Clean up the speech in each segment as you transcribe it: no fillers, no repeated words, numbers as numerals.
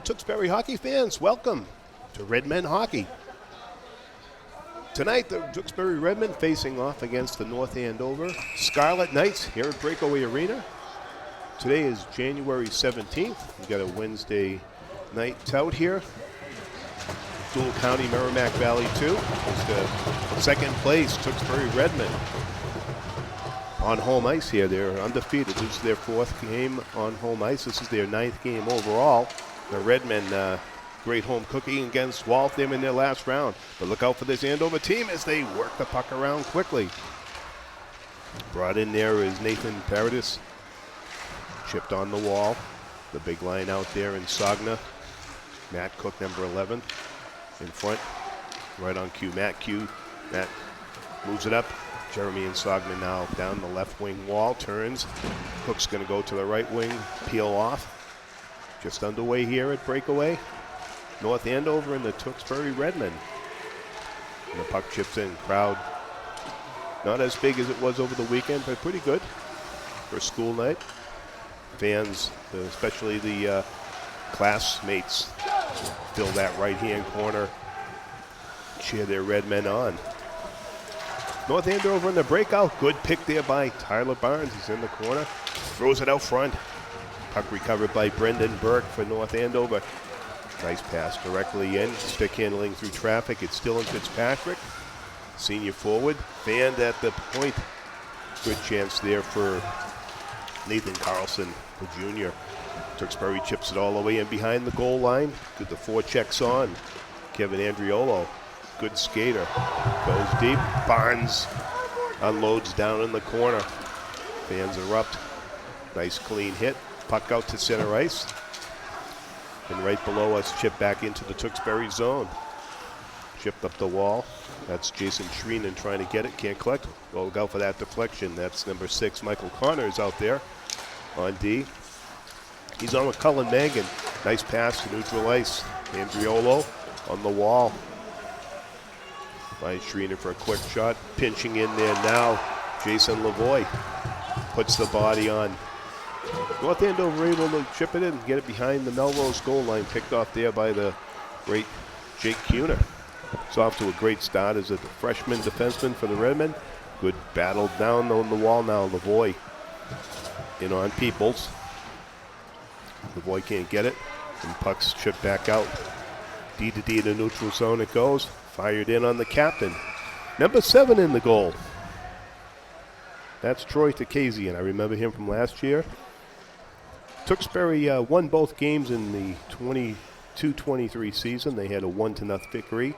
Hello, Tewksbury hockey fans. Welcome to Red Men Hockey. Tonight, the Tewksbury Redmen facing off against the North Andover Scarlet Knights here at Breakaway Arena. Today is January 17th. We got a Wednesday night tout here. Dual County Merrimack Valley 2. It's the second place Tewksbury Redmen on home ice here. They're undefeated. This is their fourth game on home ice. This is their ninth game overall. The Redmen, great home cooking against Waltham in their last round. But look out for this Andover team as they work the puck around quickly. Brought in there is Nathan Paradis. Chipped on the wall. The big line out there in Sagna. Matt Cook, number 11, in front. Right on cue. Matt moves it up. Jeremy and Sagna now down the left wing wall. Turns. Cook's going to go to the right wing. Peel off. Just underway here at Breakaway. North Andover and the Tewksbury Redmen. And the puck chips in. Crowd not as big as it was over the weekend, but pretty good for a school night. Fans, especially the classmates, fill that right-hand corner, cheer their Redmen on. North Andover in the breakout. Good pick there by Tyler Barnes. He's in the corner. Throws it out front. Puck recovered by Brendan Burke for North Andover. Nice pass directly in. Stick handling through traffic. It's still in Fitzpatrick. Senior forward. Fanned at the point. Good chance there for Nathan Carlson, the junior. Tewksbury chips it all the way in behind the goal line. Good, the forechecks on. Kevin Andriolo, good skater. Goes deep. Barnes unloads down in the corner. Fans erupt. Nice clean hit. Puck out to center ice. And right below us, chip back into the Tewksbury zone. Chipped up the wall. That's Jason Shreenan trying to get it. Can't collect. Well, look out for that deflection. That's number 6, Michael Connors out there on D. He's on with Cullen Mangan. Nice pass to neutral ice. Andriolo on the wall. Finds Shreenan for a quick shot. Pinching in there now. Jason Lavoie puts the body on. North Andover able to chip it in and get it behind the Melrose goal line. Picked off there by the great Jake Kuhner. It's off to a great start as a freshman defenseman for the Redmen. Good battle down on the wall now. Lavoie in on Peoples. Lavoie can't get it. And puck's chipped back out. D to D to neutral zone it goes. Fired in on the captain. Number 7 in the goal. That's Troy Takazian. I remember him from last year. Tewksbury won both games in the 22-23 season. They had a 1-0 victory.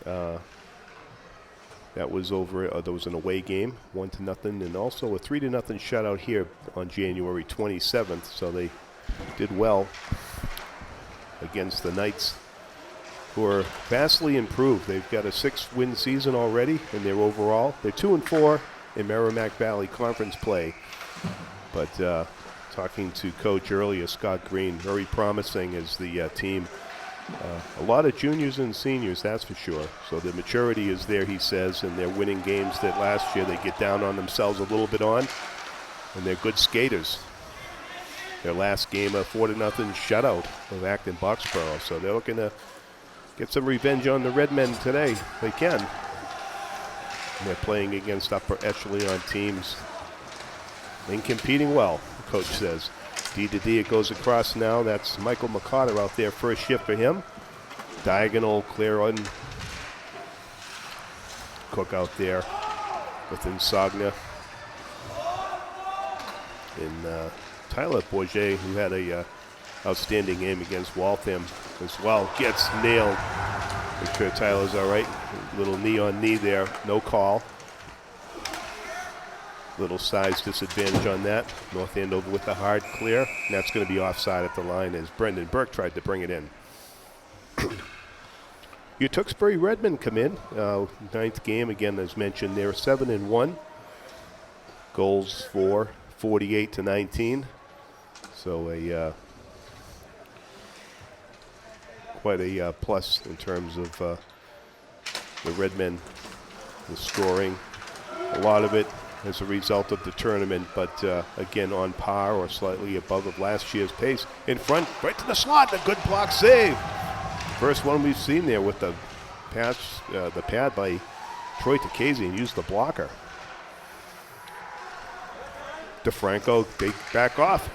That was over. That was an away game, 1-0, and also a 3-0 shutout here on January 27th. So they did well against the Knights, who are vastly improved. They've got a 6-win season already in their overall. They're 2-4 in Merrimack Valley Conference play, but. Talking to Coach earlier, Scott Green, very promising as the team. A lot of juniors and seniors, that's for sure. So the maturity is there, he says, and they're winning games that last year they get down on themselves a little bit on, and they're good skaters. Their last game, a 4-0 shutout of Acton Boxborough. So they're looking to get some revenge on the Redmen today. They can. And they're playing against upper echelon teams and competing well. Coach says. D to D, it goes across now. That's Michael McCarter out there. First shift for him. Diagonal clear on Cook out there within Sagna. And Tyler Bourget, who had a outstanding game against Waltham as well, gets nailed. Make sure Tyler's all right. Little knee on knee there. No call. Little size disadvantage on that. North Andover with the hard clear. And that's going to be offside at the line as Brendan Burke tried to bring it in. Your Tewksbury Redmen come in. Ninth game, again, as mentioned, they're 7-1. Goals for 48-19. So quite a plus in terms of the Redmen, the scoring. A lot of it as a result of the tournament, but again on par or slightly above of last year's pace. In front, right to the slot, a good block save. First one we've seen there with the pass, the pad by Troy Takazian, used the blocker. DeFranco, they back off.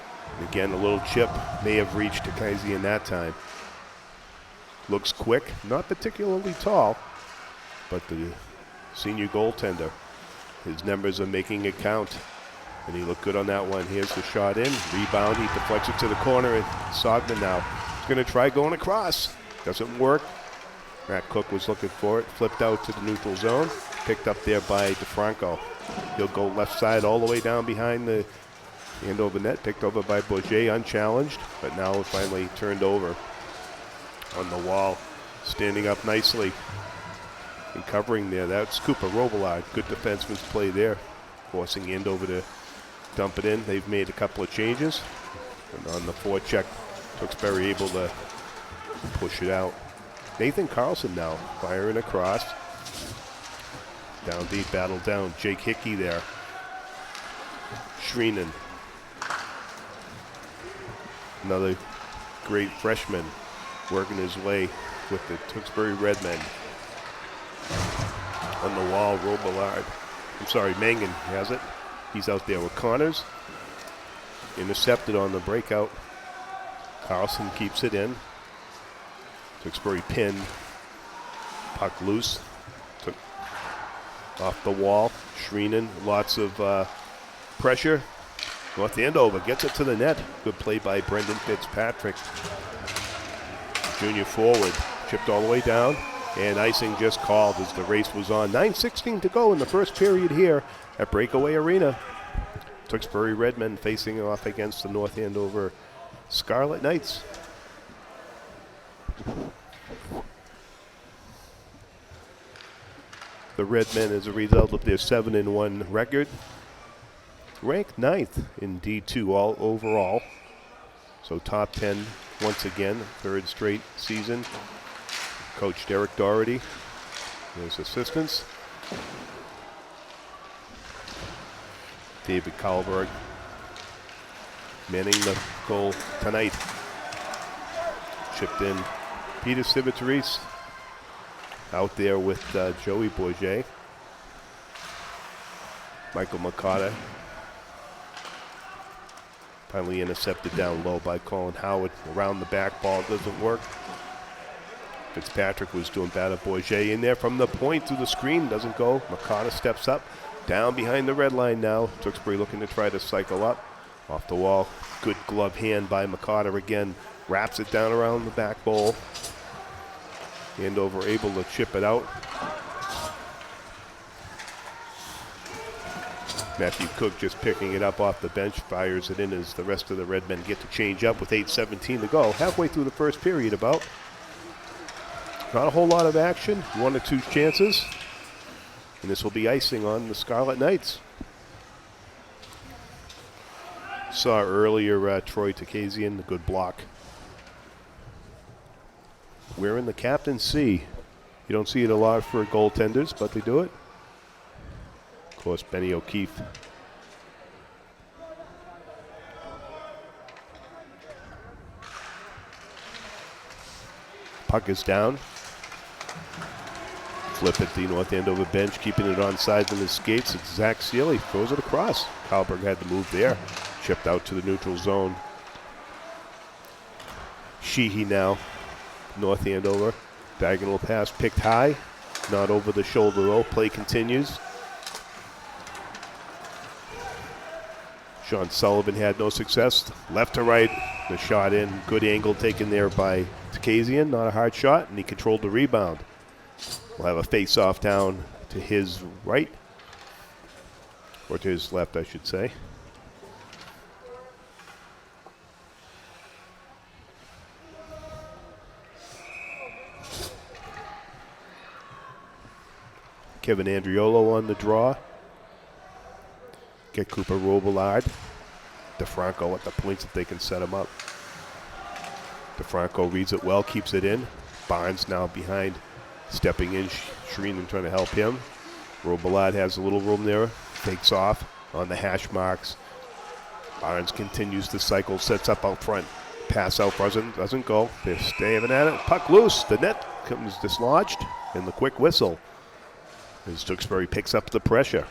Again, a little chip may have reached Takazian that time. Looks quick, not particularly tall, but the senior goaltender, his numbers are making it count. And he looked good on that one. Here's the shot in, rebound, he deflects it to the corner, and Sogman now is going to try going across. Doesn't work. Matt Cook was looking for it, flipped out to the neutral zone, picked up there by DeFranco. He'll go left side all the way down behind the Andover net, picked over by Bourget, unchallenged, but now finally turned over on the wall, standing up nicely and covering there. That's Cooper Robillard. Good defenseman's play there, forcing Andover to dump it in. They've made a couple of changes, and on the forecheck, Tewksbury able to push it out. Nathan Carlson now firing across. Down deep, battle down. Jake Hickey there. Shreenan. Another great freshman working his way with the Tewksbury Redmen. On the wall, Robillard. Mangan has it. He's out there with Connors. Intercepted on the breakout. Carlson keeps it in. Tewksbury pin. Puck loose. Took off the wall. Shreenan, lots of pressure. North Andover gets it to the net. Good play by Brendan Fitzpatrick. Junior forward, chipped all the way down, and icing just called as the race was on. 9:16 to go in the first period here at Breakaway Arena. Tewksbury Redmen facing off against the North Andover Scarlet Knights. The Redmen, as a result of their 7-1 record, ranked 9th in D2 all overall. So top 10 once again, third straight season. Coach Derek Doherty, his assistants. David Kalberg manning the goal tonight. Chipped in Peter Civitaris out there with Joey Bourget. Michael Makata finally intercepted down low by Colin Howard. Around the back, ball doesn't work. Fitzpatrick was doing better. Bourget in there from the point through the screen, doesn't go. Makata steps up, down behind the red line now. Tewksbury looking to try to cycle up. Off the wall, good glove hand by Makata again. Wraps it down around the back bowl. Andover able to chip it out. Matthew Cook just picking it up off the bench, fires it in as the rest of the Redmen get to change up with 8:17 to go. Halfway through the first period about. Not a whole lot of action, 1 or 2 chances. And this will be icing on the Scarlet Knights. Saw earlier Troy Takazian, a good block. Wearing the captain's C. You don't see it a lot for goaltenders, but they do it. Of course, Benny O'Keefe. Puck is down. Flip at the North Andover bench, keeping it on sides of his skates. It's Zach Sealy, throws it across. Kalberg had to move there. Chipped out to the neutral zone. Sheehy now, North Andover. Diagonal pass picked high. Not over the shoulder though. Play continues. Sean Sullivan had no success. Left to right, the shot in. Good angle taken there by Takazian. Not a hard shot, and he controlled the rebound. We'll have a face-off down to his right, or to his left, I should say. Kevin Andriolo on the draw. Get Cooper Robillard. DeFranco at the points if they can set him up. DeFranco reads it well, keeps it in. Barnes now behind, stepping in. Shreenan trying to help him. Robillard has a little room there. Fakes off on the hash marks. Barnes continues to cycle, sets up out front. Pass out doesn't go. They're staying at it. Puck loose. The net comes dislodged, and the quick whistle as Tewksbury picks up the pressure.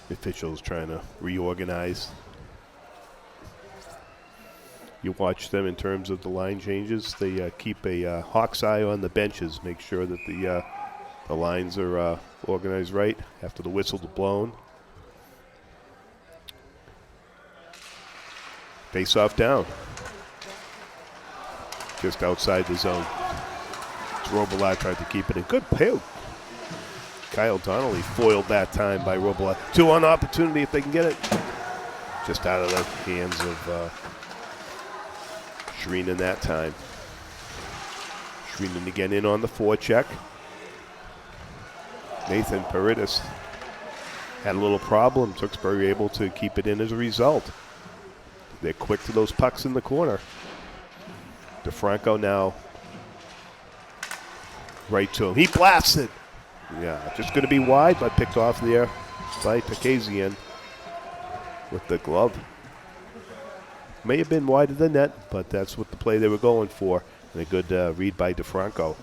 The officials trying to reorganize. You watch them in terms of the line changes. They keep a hawk's eye on the benches, make sure that the lines are organized right after the whistle's blown. Face off down. Just outside the zone. Robillard tried to keep it in. Good play. Kyle Donnelly foiled that time by Robillard. 2-on opportunity if they can get it. Just out of the hands of Shreenan that time. Shreenan again in on the forecheck. Nathan Paredes had a little problem. Tewksbury able to keep it in as a result. They're quick to those pucks in the corner. DeFranco now right to him. He blasts it. Yeah, just going to be wide, but picked off there by Pakazian with the glove. May have been wide of the net, but that's what the play they were going for. And a good read by DeFranco.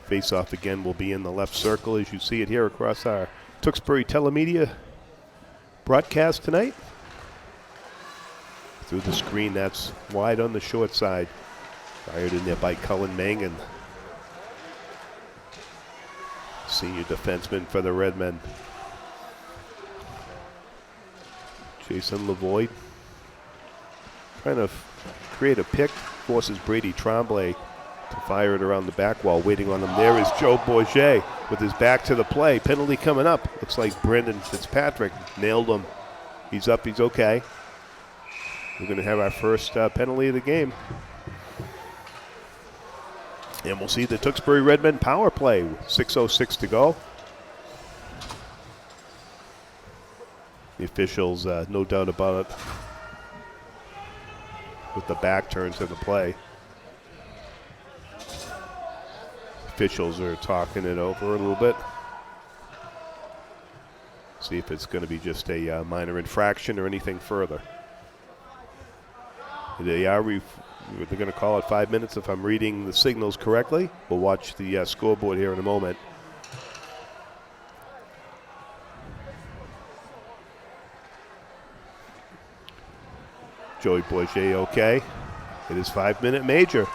Face-off again will be in the left circle as you see it here across our Tewksbury Telemedia broadcast tonight. Through the screen, that's wide on the short side. Fired in there by Cullen Mangan. Senior defenseman for the Redmen. Jason Lavoie trying to create a pick, forces Brady Tremblay to fire it around the back wall. Waiting on him there is Joe Bourget with his back to the play. Penalty coming up. Looks like Brendan Fitzpatrick nailed him. He's up, he's okay. We're going to have our first penalty of the game. And we'll see the Tewksbury Redmen power play. 6:06 to go. The officials, no doubt about it, with the back turn to the play. Officials are talking it over a little bit. See if it's going to be just a minor infraction or anything further. They're going to call it 5 minutes if I'm reading the signals correctly. We'll watch the scoreboard here in a moment. Joey Bourget okay. It is 5-minute major.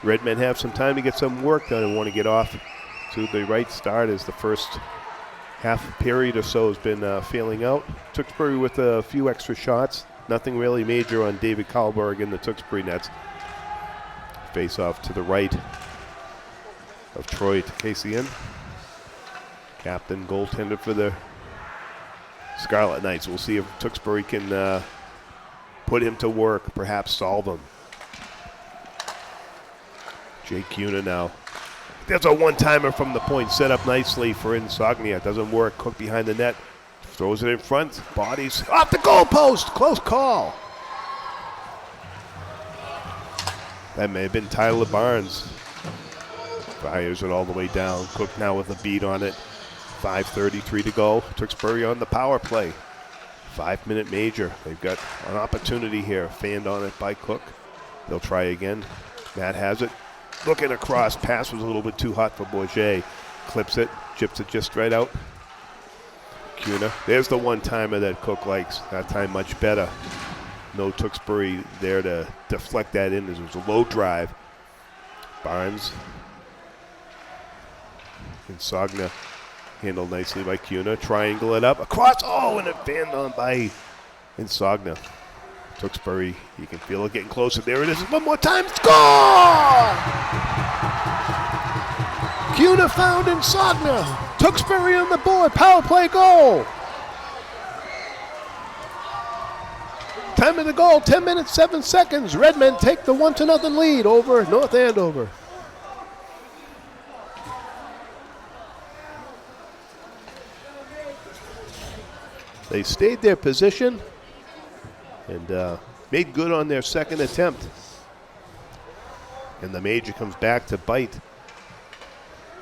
Redmen have some time to get some work done and want to get off to the right start as the first half period or so has been feeling out. Tewksbury with a few extra shots. Nothing really major on David Kalberg in the Tewksbury nets. Face off to the right of Troy Takasian. Captain goaltender for the Scarlet Knights. We'll see if Tewksbury can put him to work, perhaps solve him. Jake Cuna now. There's a one-timer from the point, set up nicely for Insognia. Doesn't work. Cook behind the net. Throws it in front. Bodies off the goalpost. Close call. That may have been Tyler Barnes. Fires it all the way down. Cook now with a beat on it. 5:33 to go. Tewksbury on the power play. 5-minute major. They've got an opportunity here. Fanned on it by Cook. They'll try again. Matt has it. Looking across. Pass was a little bit too hot for Bourget. Clips it. Chips it just right out. Cuna. There's the one-timer that Cook likes. That time much better. No Tewksbury there to deflect that in. It was a low drive. Barnes. Insogna handled nicely by Cuna. Triangle it up. Across. Oh, and it fanned on by Insogna. Tewksbury, you can feel it getting closer. There it is. One more time. Score! Cuna found Insogna. Tewksbury on the board. Power play goal. Time of the goal, 10 minutes, 7 seconds. Redmen take the 1-0 lead over North Andover. They stayed their position and made good on their second attempt. And the Major comes back to bite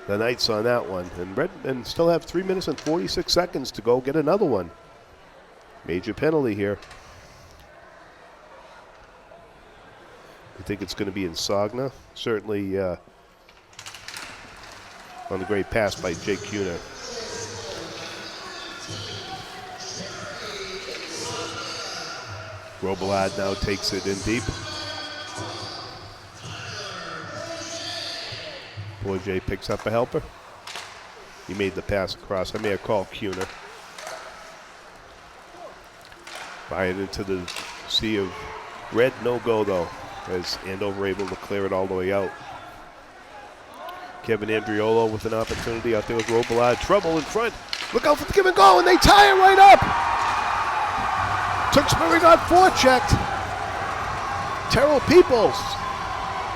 the Knights on that one. And Redmen still have 3 minutes and 46 seconds to go get another one. Major penalty here. I think it's going to be in Sogna. Certainly on the great pass by Jake Kuna. Robillard now takes it in deep. Bourget picks up a helper. He made the pass across. I may have called Kuna. Fired into the sea of red. No go though, as Andover able to clear it all the way out. Kevin Andriolo with an opportunity out there with Robillard. Trouble in front. Look out for the give and go, and they tie it right up. Tewksbury got forechecked. Terrell Peoples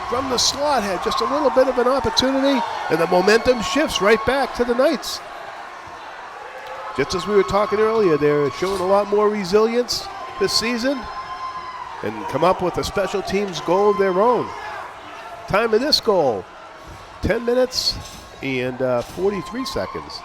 from the slot had just a little bit of an opportunity, and the momentum shifts right back to the Knights. Just as we were talking earlier, they're showing a lot more resilience this season and come up with a special teams goal of their own. Time of this goal, 10 minutes and 43 seconds.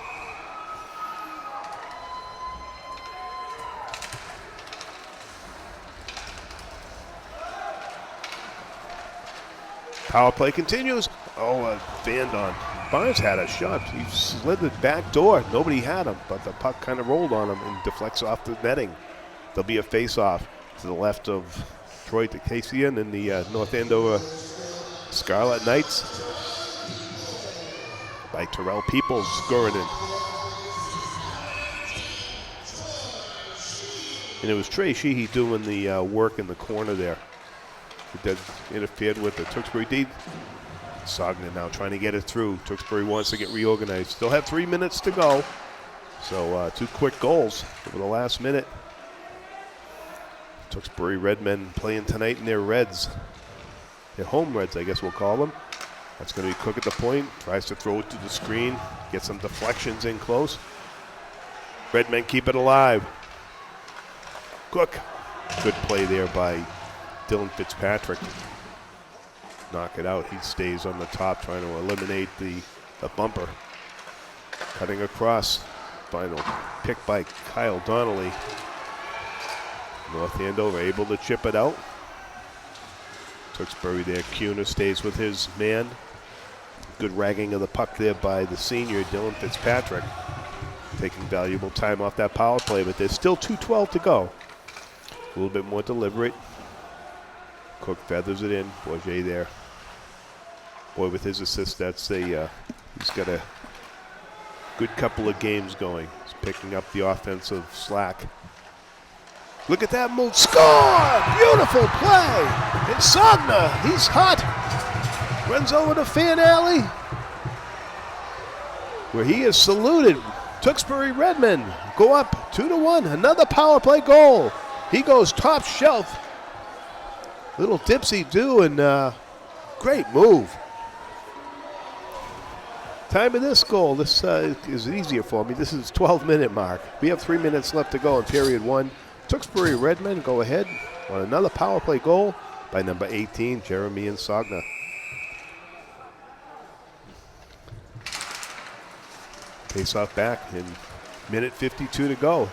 Power play continues. Oh, Vandon. Barnes had a shot. He slid the back door. Nobody had him, but the puck kind of rolled on him and deflects off the netting. There'll be a face-off to the left of Troy Takasian and the North Andover Scarlet Knights by Terrell Peoples scoring in. And it was Trey Sheehy doing the work in the corner there. That interfered with the Tewksbury D. Sogna now trying to get it through. Tewksbury wants to get reorganized. Still have 3 minutes to go. So 2 quick goals over the last minute. Tewksbury Redmen playing tonight in their Reds. Their home Reds, I guess we'll call them. That's going to be Cook at the point. Tries to throw it to the screen. Get some deflections in close. Redmen keep it alive. Cook. Good play there by Dylan Fitzpatrick. Knock it out. He stays on the top trying to eliminate the bumper. Cutting across. Final pick by Kyle Donnelly. North Andover able to chip it out. Tewksbury there. Kuna stays with his man. Good ragging of the puck there by the senior Dylan Fitzpatrick. Taking valuable time off that power play, but there's still 2:12 to go. A little bit more deliberate. Cook feathers it in. Bourget there. Boy, with his assist, that's he's got a good couple of games going. He's picking up the offensive slack. Look at that move. Score! Beautiful play. And Sogna, he's hot. Runs over to Fan Alley, where he is saluted. Tewksbury Redmen go up 2-1. Another power play goal. He goes top shelf. Little dipsy-do and great move. Time of this goal. This is easier for me. This is 12-minute mark. We have 3 minutes left to go in period 1. Tewksbury Redmen go ahead on another power play goal by number 18, Jeremy and Sogna. Face off back in minute 52 to go.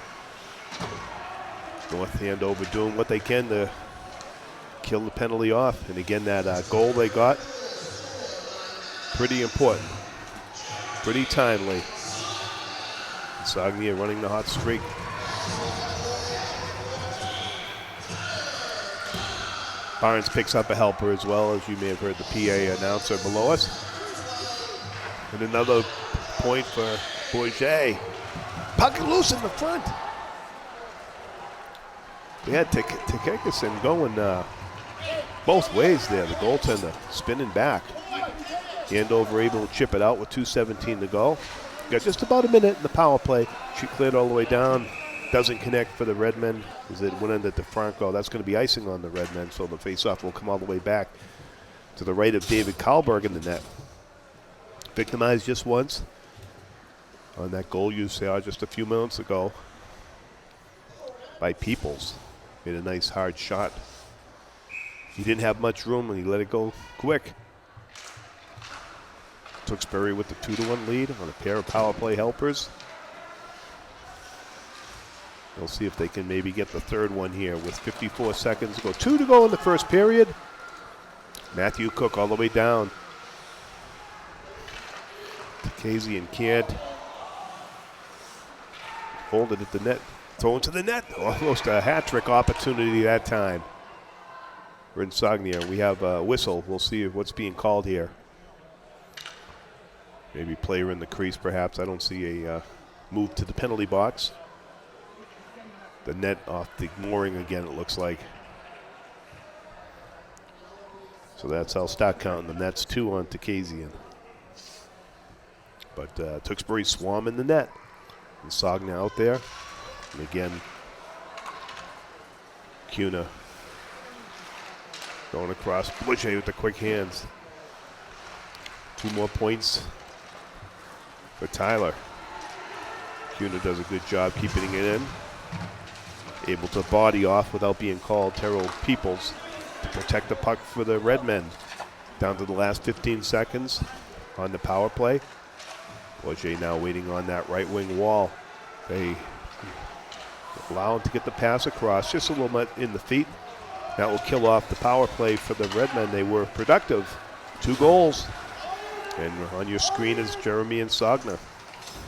North Andover doing what they can to kill the penalty off. And again, that goal they got, pretty important, pretty timely. Sogna running the hot streak. Barnes picks up a helper as well, as you may have heard the PA announcer below us. And another point for Bourget. Puck loose in the front. We had Tekekison going both ways there. The goaltender spinning back. Andover able to chip it out with 2:17 to go. Got just about a minute in the power play. She cleared all the way down. Doesn't connect for the Redmen as it went into DeFranco. That's going to be icing on the Redmen, so the faceoff will come all the way back to the right of David Karlberg in the net. Victimized just once on that goal you saw just a few minutes ago. by Peoples. Made a nice hard shot. He didn't have much room and he let it go quick. Tewksbury with the 2-1 lead on a pair of power play helpers. We'll see if they can maybe get the third one here with 54 seconds to go. 2 to go in the first period. Matthew Cook all the way down. Kazian can't hold it at the net. Throw into the net. Almost a hat trick opportunity that time. We're in Sognia. We have a whistle. We'll see what's being called here. Maybe player in the crease perhaps. I don't see a move to the penalty box. The net off the mooring again, it looks like. So that's how I'll start counting them. That's 2 on Kazian. But Tewksbury swarm in the net. And Sogna out there. And again, Cuna going across. Boucher with the quick hands. 2 more points for Tyler. Cuna does a good job keeping it in. Able to body off without being called. Terrell Peoples to protect the puck for the Redmen. Down to the last 15 seconds on the power play. Boucher now waiting on that right wing wall. They allow him to get the pass across just a little bit in the feet. That will kill off the power play for the Redmen. They were productive. 2 goals. And on your screen is Jeremy and Sogna.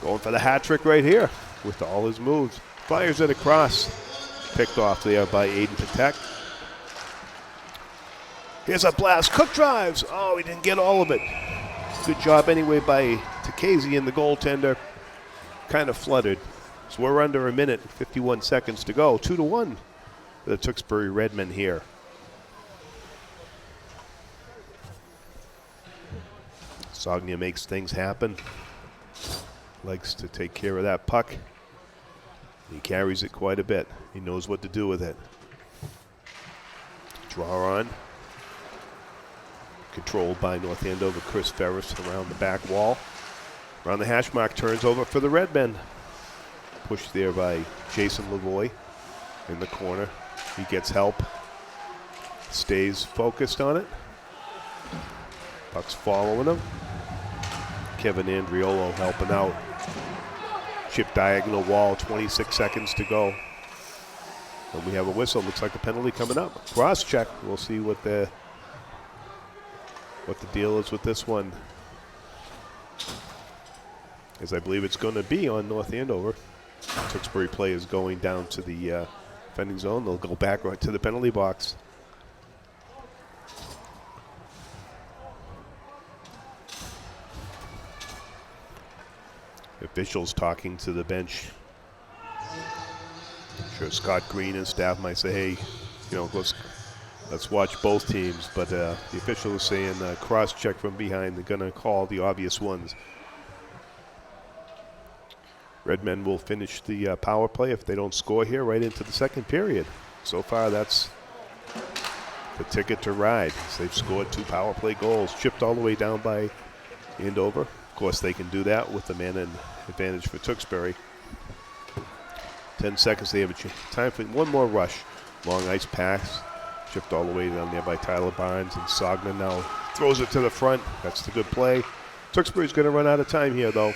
Going for the hat trick right here with all his moves. Fires it across. Picked off there by Aiden Patek. Here's a blast. Cook drives. Oh, he didn't get all of it. Good job anyway by Takazian, the goaltender. Kind of fluttered. So we're under a minute, 51 seconds to go. 2-1 for the Tewksbury Redmen here. Sognia makes things happen. Likes to take care of that puck. He carries it quite a bit. He knows what to do with it. Draw on. Controlled by North Andover, Chris Ferris around the back wall. Around the hash mark, turns over for the Redmen. Pushed there by Jason Lavoie in the corner. He gets help. Stays focused on it. Puck's following him. Kevin Andriolo helping out. Chip diagonal wall, 26 seconds to go. And we have a whistle. Looks like a penalty coming up. Cross check. We'll see what the deal is with this one. As I believe it's going to be on North Andover. Tewksbury play is going down to the defending zone. They'll go back right to the penalty box. Officials talking to the bench. I'm sure Scott Green and staff might say, hey, you know, let's watch both teams. But the official is saying cross check from behind. They're going to call the obvious ones. Redmen will finish the power play if they don't score here right into the second period. So far, that's the ticket to ride. They've scored 2 power play goals, chipped all the way down by Andover. Of course, they can do that with the man in advantage for Tewksbury. 10 seconds, they have time for one more rush. Long ice pass, chipped all the way down there by Tyler Barnes, and Sogna now throws it to the front. That's the good play. Tewksbury's going to run out of time here, though.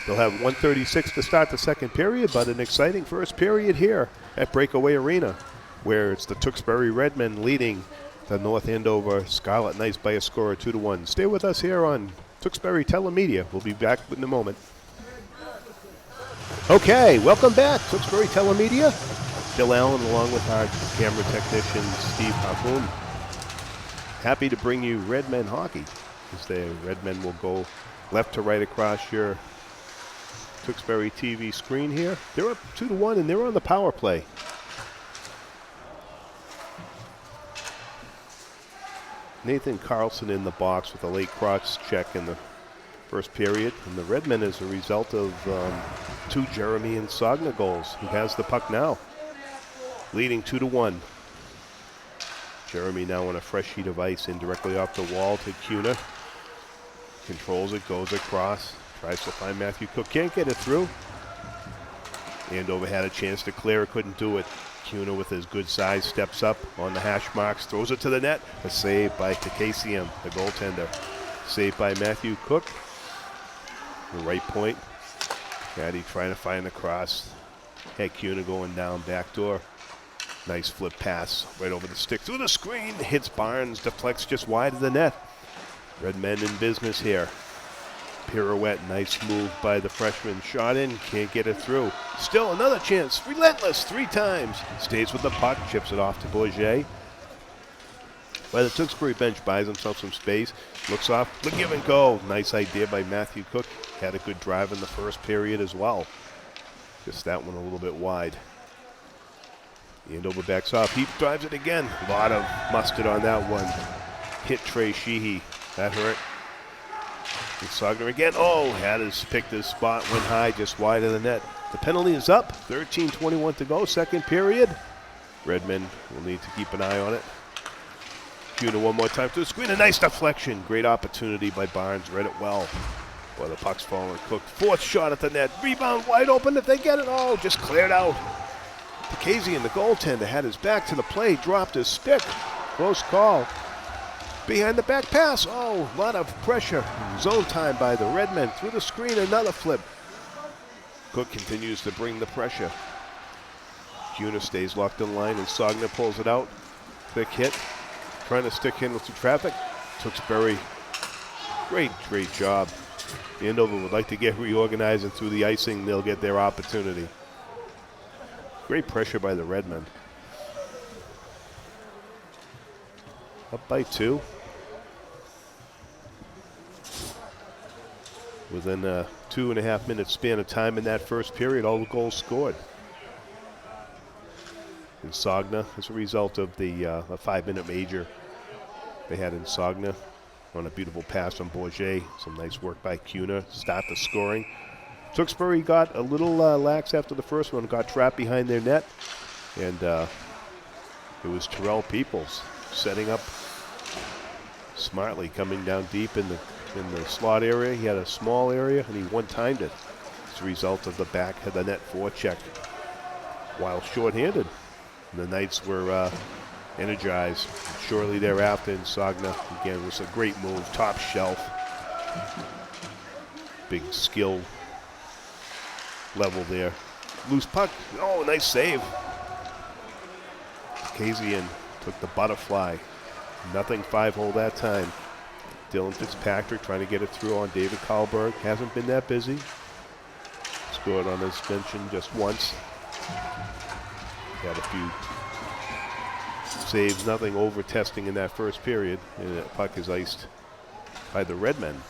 They'll have 1:36 to start the second period, but an exciting first period here at Breakaway Arena, where it's the Tewksbury Redmen leading the North Andover Scarlet Knights by a score of 2-1. Stay with us here on Tewksbury Telemedia. We'll be back in a moment. Okay, welcome back, Tewksbury Telemedia. Bill Allen along with our camera technician, Steve Harpoon. Happy to bring you Redmen hockey, as the Redmen will go left to right across your Tewksbury TV screen here. They're up 2-1 and they're on the power play. Nathan Carlson in the box with a late cross check in the first period. And the Redmen is a result of 2 Jeremy and Sogna goals. Who has the puck now? Leading 2-1. Jeremy now on a fresh sheet of ice in directly off the wall to Cuna. Controls it, goes across. Tries to find Matthew Cook. Can't get it through. Andover had a chance to clear, couldn't do it. Kuna with his good size steps up on the hash marks, throws it to the net. A save by Takasium, the goaltender. Saved by Matthew Cook. The right point. Caddy trying to find the cross. Had Kuna going down backdoor. Nice flip pass right over the stick through the screen. Hits Barnes, deflects just wide of the net. Red men in business here. Pirouette, nice move by the freshman. Shot in, can't get it through. Still another chance, relentless 3 times. Stays with the puck, chips it off to Bourget. By the Tewksbury bench, buys himself some space. Looks off, the give and go. Nice idea by Matthew Cook. Had a good drive in the first period as well. Just that one a little bit wide. Andover backs off, he drives it again. A lot of mustard on that one. Hit Trey Sheehy, that hurt. And Sogner again. Oh, picked his spot, went high, just wide of the net. The penalty is up. 13:21 to go, second period. Redmond will need to keep an eye on it. Kuna one more time to the screen. A nice deflection. Great opportunity by Barnes. Read it well. Boy, the puck's falling. Cook. Fourth shot at the net. Rebound wide open if they get it. Oh, just cleared out. Takasian, the goaltender, had his back to the play. Dropped his stick. Close call. Behind the back pass. Oh, a lot of pressure. Zone time by the Redmen. Through the screen, another flip. Cook continues to bring the pressure. Kuna stays locked in line, and Sogner pulls it out. Quick hit. Trying to stick in with some traffic. Tewksbury, great job. Andover would like to get reorganized, and through the icing, they'll get their opportunity. Great pressure by the Redmen. Up by 2. Within a 2.5 minute span of time in that first period, all the goals scored. In Sogna, as a result of the a 5-minute major they had in Sogna on a beautiful pass from Bourget. Some nice work by Kuna to start the scoring. Tewksbury got a little lax after the first one, got trapped behind their net, and it was Terrell Peoples setting up smartly, coming down deep in the slot area. He had a small area, and he one-timed it as a result of the back of the net forecheck while shorthanded. And the Knights were energized. Shortly thereafter in Sogna, again, was a great move, top shelf. Big skill level there. Loose puck. Oh, nice save. Kazian took the butterfly. Nothing 5-hole that time. Dylan Fitzpatrick trying to get it through on David Karlberg. Hasn't been that busy. Scored on his mention just once. Had a few saves, nothing over testing in that first period. And that puck is iced by the Redmen.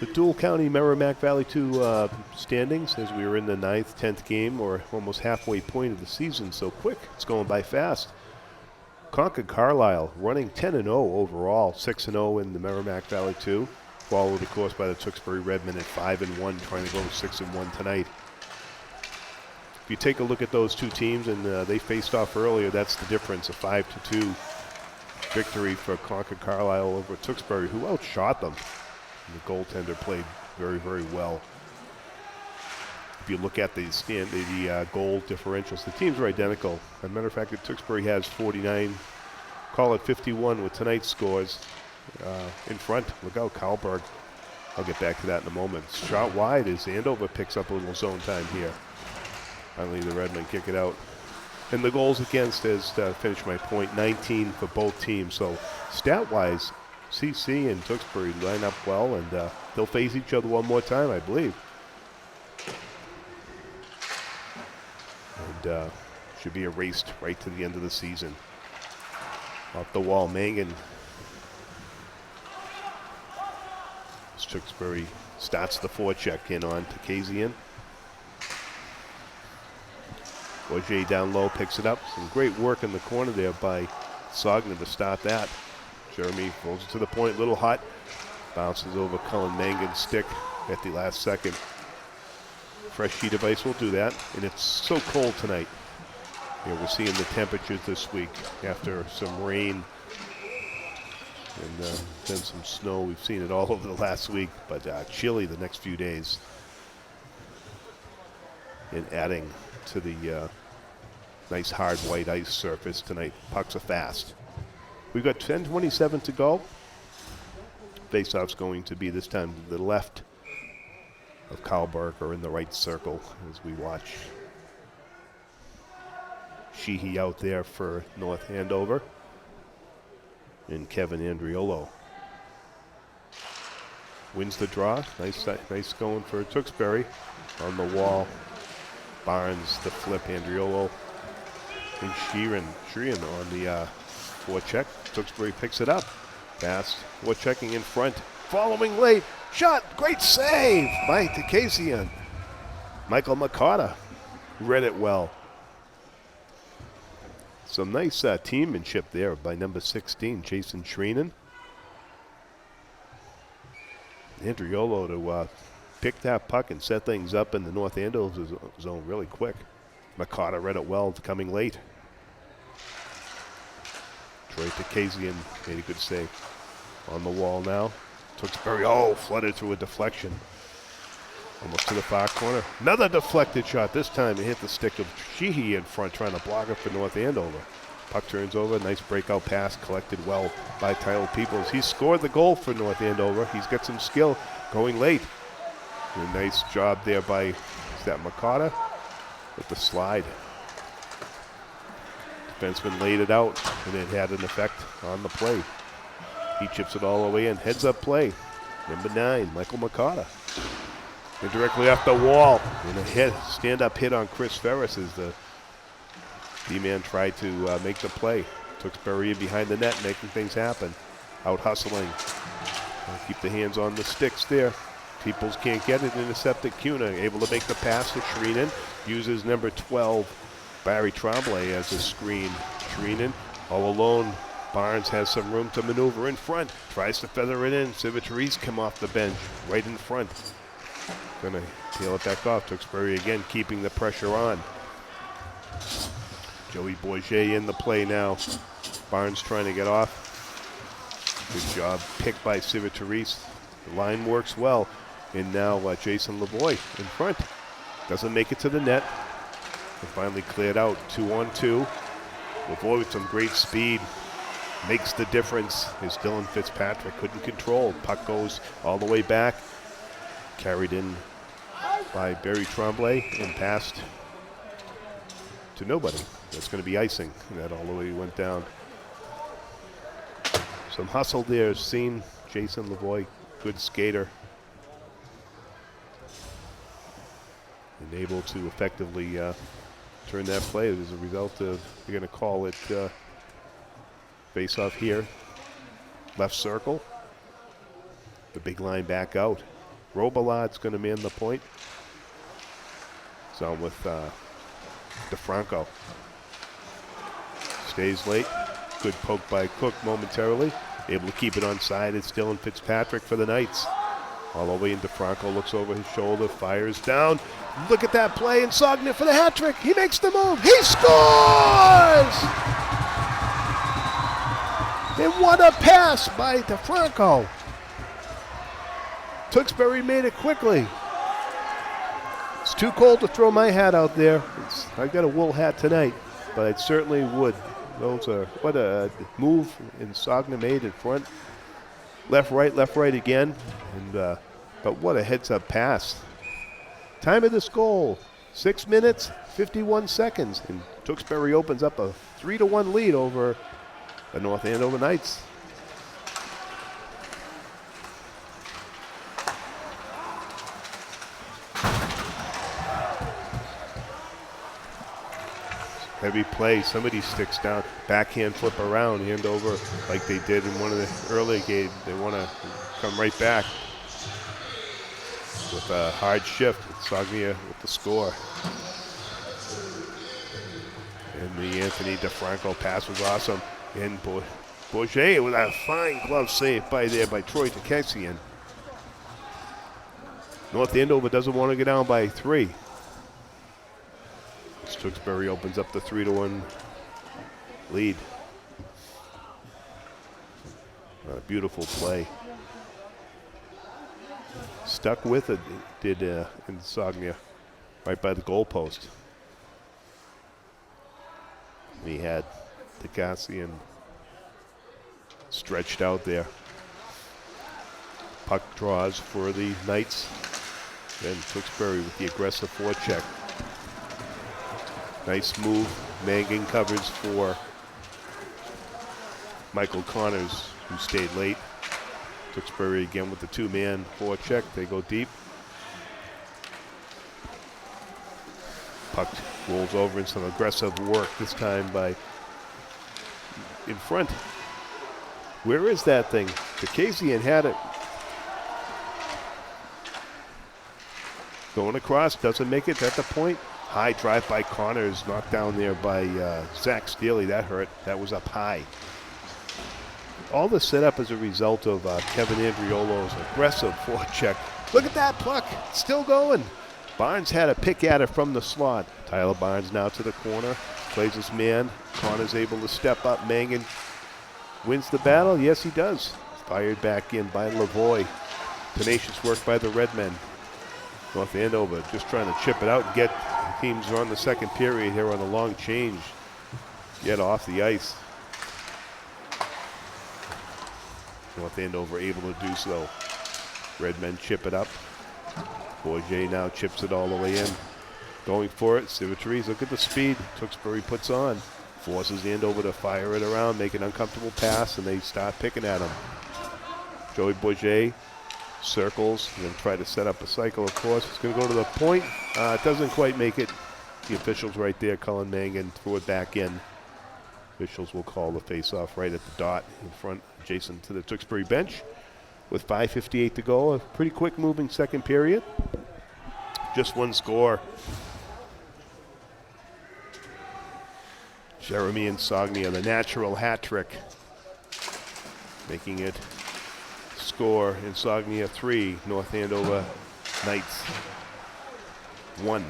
The dual county Merrimack Valley 2 standings, as we were in the 9th, 10th game, or almost halfway point of the season. So quick, it's going by fast. Concord Carlisle running 10-0 overall, 6-0 in the Merrimack Valley 2. Followed, of course, by the Tewksbury Redmen at 5-1, trying to go 6-1 tonight. If you take a look at those two teams, and they faced off earlier, that's the difference, a 5-2 victory for Concord Carlisle over Tewksbury, who outshot them. And the goaltender played very well. If you look at the goal differentials, the teams are identical. As a matter of fact, Tewksbury has 49, call it 51 with tonight's scores. In front, look out, Karlberg. I'll get back to that in a moment. Shot wide as Andover picks up a little zone time here. Finally, the Redmen kick it out. And the goals against, as finish my point, 19 for both teams. So stat-wise, CC and Tewksbury line up well, and they'll face each other one more time, I believe. And should be erased right to the end of the season. Off the wall, Mangan. Tewksbury starts the forecheck in on Takasian. Bourget down low, picks it up. Some great work in the corner there by Sogner to start that. Jeremy rolls it to the point, little hot. Bounces over Cullen Mangan's stick at the last second. Fresh sheet of ice will do that. And it's so cold tonight. We're seeing the temperatures this week after some rain And then some snow. We've seen it all over the last week, but chilly the next few days. And adding to the nice hard white ice surface tonight. Pucks are fast. We've got 10:27 to go. Faceoff's going to be this time to the left of Karlberg, or in the right circle as we watch Sheehy out there for North Andover. And Kevin Andriolo wins the draw. Nice going for Tewksbury on the wall. Barnes the flip, Andriolo and Sheehan on the forecheck. Tewksbury picks it up. Fast forechecking in front. Following late. Shot. Great save by Takasian. Michael McCarter read it well. Some nice teammanship there by number 16, Jason Shreenan. Andriolo to pick that puck and set things up in the North Andover zone really quick. McCarter read it well, coming late. Troy Takasian made a good save. On the wall now. Tewksbury, flooded through a deflection. Almost to the far corner. Another deflected shot. This time it hit the stick of Sheehy in front, trying to block it for North Andover. Puck turns over. Nice breakout pass collected well by Tyler Peoples. He scored the goal for North Andover. He's got some skill going late. And a nice job there by, is that McCarter? With the slide. Defenseman laid it out, and it had an effect on the play. He chips it all the way in. Heads up play. Number 9, Michael McCarter. And directly off the wall. And a stand-up hit on Chris Ferris as the D-man tried to make the play. Tewksbury behind the net, making things happen. Out hustling. Keep the hands on the sticks there. Peoples can't get it. Intercepted. Cuna able to make the pass to Shreenan. Uses number 12, Barry Tremblay, as a screen. Shreenan all alone. Barnes has some room to maneuver in front. Tries to feather it in. Civitarese come off the bench right in front. Gonna peel it back off. Tewksbury again keeping the pressure on. Joey Bourget in the play now. Barnes trying to get off. Good job picked by Civitarese. The line works well. And now Jason Lavoie in front. Doesn't make it to the net. And finally cleared out 2-on-2. Lavoie with some great speed. Makes the difference as Dylan Fitzpatrick couldn't control. Puck goes all the way back. Carried in by Barry Tremblay and passed to nobody. That's going to be icing. That all the way went down. Some hustle there seen. Jason Lavoie, good skater. And able to effectively turn that play as a result of, they're going to call it face off here. Left circle. The big line back out. Robilad's going to man the point. It's on with DeFranco. Stays late. Good poke by Cook momentarily. Able to keep it onside. It's Dylan Fitzpatrick for the Knights. All the way in. DeFranco looks over his shoulder, fires down. Look at that play, and Sogner for the hat trick. He makes the move. He scores! And what a pass by DeFranco. Tewksbury made it quickly. It's too cold to throw my hat out there. I've got a wool hat tonight, but I certainly would. Those are, what a move and Sogner made in front. Left, right again. And but what a heads-up pass. Time of this goal, 6 minutes, 51 seconds. And Tewksbury opens up a 3-1 lead over the North Andover Knights. Heavy play, somebody sticks down, backhand flip around, Andover, like they did in one of the early games. They want to come right back with a hard shift. Sognia with the score. And the Anthony DeFranco pass was awesome. And Bourget with a fine glove save by Troy Takasian. North Andover doesn't want to get down by 3. Tewksbury opens up the 3-1 lead. A beautiful play. Stuck with it, did Insognia, right by the goalpost. He had Takassian stretched out there. Puck draws for the Knights. Then Tewksbury with the aggressive forecheck. Nice move. Mangan covers for Michael Connors, who stayed late. Tewksbury again with the two-man forecheck. They go deep. Puck rolls over in some aggressive work, this time by in front. Where is that thing? Takassian had it. Going across, doesn't make it at the point. High drive by Connors, knocked down there by Zach Steele. That hurt. That was up high. All the setup as a result of Kevin Andriolo's aggressive forecheck. Look at that puck, still going. Barnes had a pick at it from the slot. Tyler Barnes now to the corner, plays his man. Connors able to step up. Mangan wins the battle. Yes, he does. Fired back in by Lavoie. Tenacious work by the Redmen. North Andover just trying to chip it out and get teams on the second period here on a long change. Get off the ice. North Andover able to do so. Redmen chip it up. Bourget now chips it all the way in. Going for it. Civitarese, look at the speed Tewksbury puts on. Forces Andover to fire it around, make an uncomfortable pass, and they start picking at him. Joey Bourget circles, and then try to set up a cycle, of course. It's going to go to the point. It doesn't quite make it. The officials right there, Cullen Mangan, threw it back in. Officials will call the face-off right at the dot in front, adjacent to the Tewksbury bench. With 5:58 to go, a pretty quick moving second period. Just one score. Jeremy Insognia, the natural hat trick, making it score Insognia 3, North Andover Knights 1.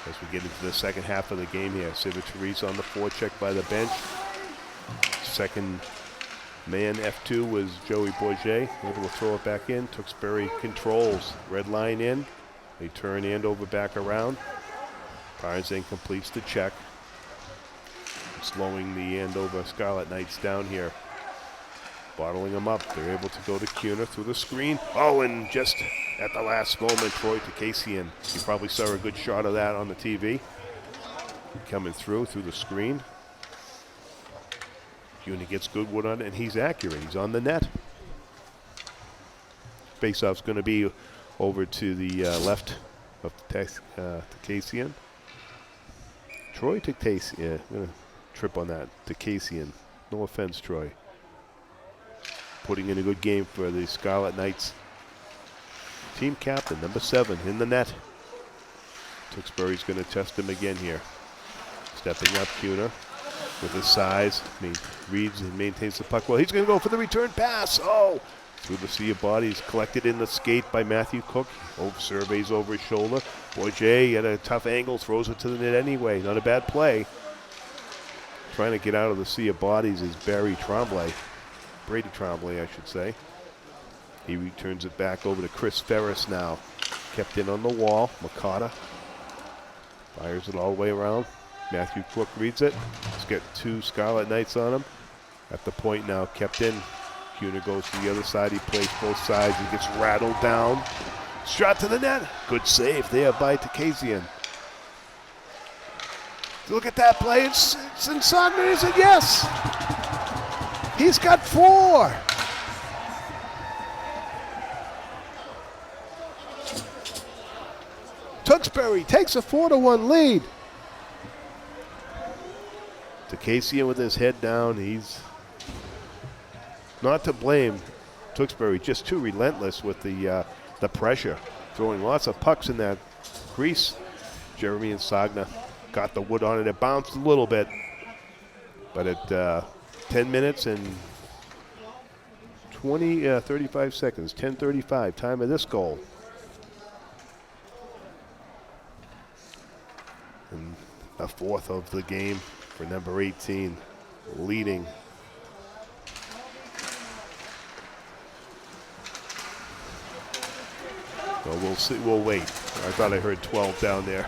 As we get into the second half of the game here, Civitarese on the forecheck by the bench. Second man F2 was Joey Bourget, able to throw it back in. Tewksbury controls, red line in. They turn Andover back around. Barnes then completes the check, slowing the Andover Scarlet Knights down here. Bottling them up. They're able to go to Kuhner through the screen. Oh, and just at the last moment, Troy Takassian. You probably saw a good shot of that on the TV. Coming through the screen. Kuhner gets good wood on it, and he's accurate. He's on the net. Faceoff's going to be over to the left of Takassian. Troy Takassian. Yeah, I'm going to trip on that. Takassian. No offense, Troy. Putting in a good game for the Scarlet Knights. Team captain, number 7, in the net. Tewksbury's going to test him again here. Stepping up, Kuhner with his size. Reads and maintains the puck well. He's going to go for the return pass. Oh! Through the sea of bodies, collected in the skate by Matthew Cook. Surveys over his shoulder. Bourget at a tough angle, throws it to the net anyway. Not a bad play. Trying to get out of the sea of bodies is Brady Tremblay, I should say. He returns it back over to Chris Ferris now. Kept in on the wall. Makata fires it all the way around. Matthew Cook reads it. Let's get 2 Scarlet Knights on him. At the point now, kept in. Kuhner goes to the other side. He plays both sides. He gets rattled down. Shot to the net. Good save there by Takassian. Look at that play. It's Insognia, is it? Yes. He's got 4. Tewksbury takes a 4-1 lead. Takassian with his head down. He's not to blame. Tewksbury just too relentless with the pressure, throwing lots of pucks in that crease. Jeremy Insognia got the wood on it. It bounced a little bit, but at 10 minutes and 35 seconds, 10:35, time of this goal. And a 4th of the game for number 18, leading So we'll see. We'll wait. I thought I heard 12 down there.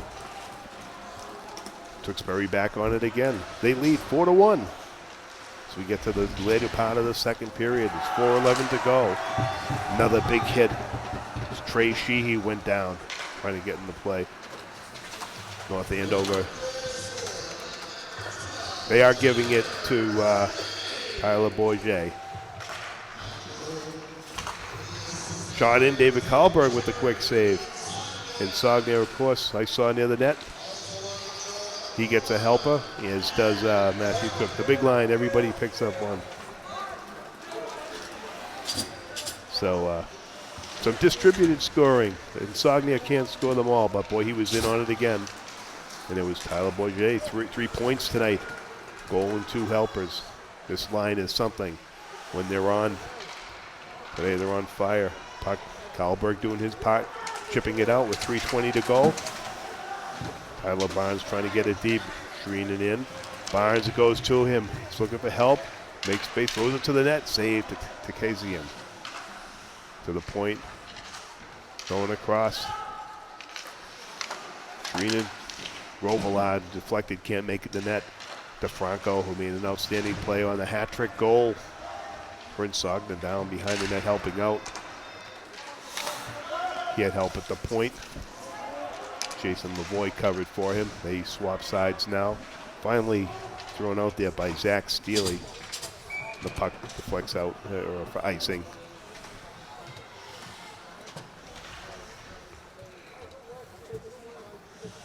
Tewksbury back on it again. They lead 4-1. So we get to the later part of the second period. It's 4:11 to go. Another big hit. Trey Sheehy went down trying to get into play. North Andover. They are giving it to Tyler Bourget. Shot in, David Karlberg with the quick save. And Sogner, of course, I saw near the net. He gets a helper, as does Matthew Cook. The big line, everybody picks up one. So some distributed scoring. And Sogner can't score them all, but boy, he was in on it again. And it was Tyler Bourget, three points tonight. Goal and 2 helpers. This line is something. When they're on, today they're on fire. Puck, Karlberg doing his part, chipping it out with 3:20 to go. Tyler Barnes trying to get it deep, screening in. Barnes goes to him. He's looking for help. Makes space, throws it to the net. Save to Kazian. To the point. Going across. Screening. Robillard deflected, can't make it to net. DeFranco, who made an outstanding play on the hat trick goal. Prince Sogner down behind the net helping out. He had help at the point. Jason Lavoie covered for him. They swap sides now. Finally thrown out there by Zach Steely. The puck deflects out for icing.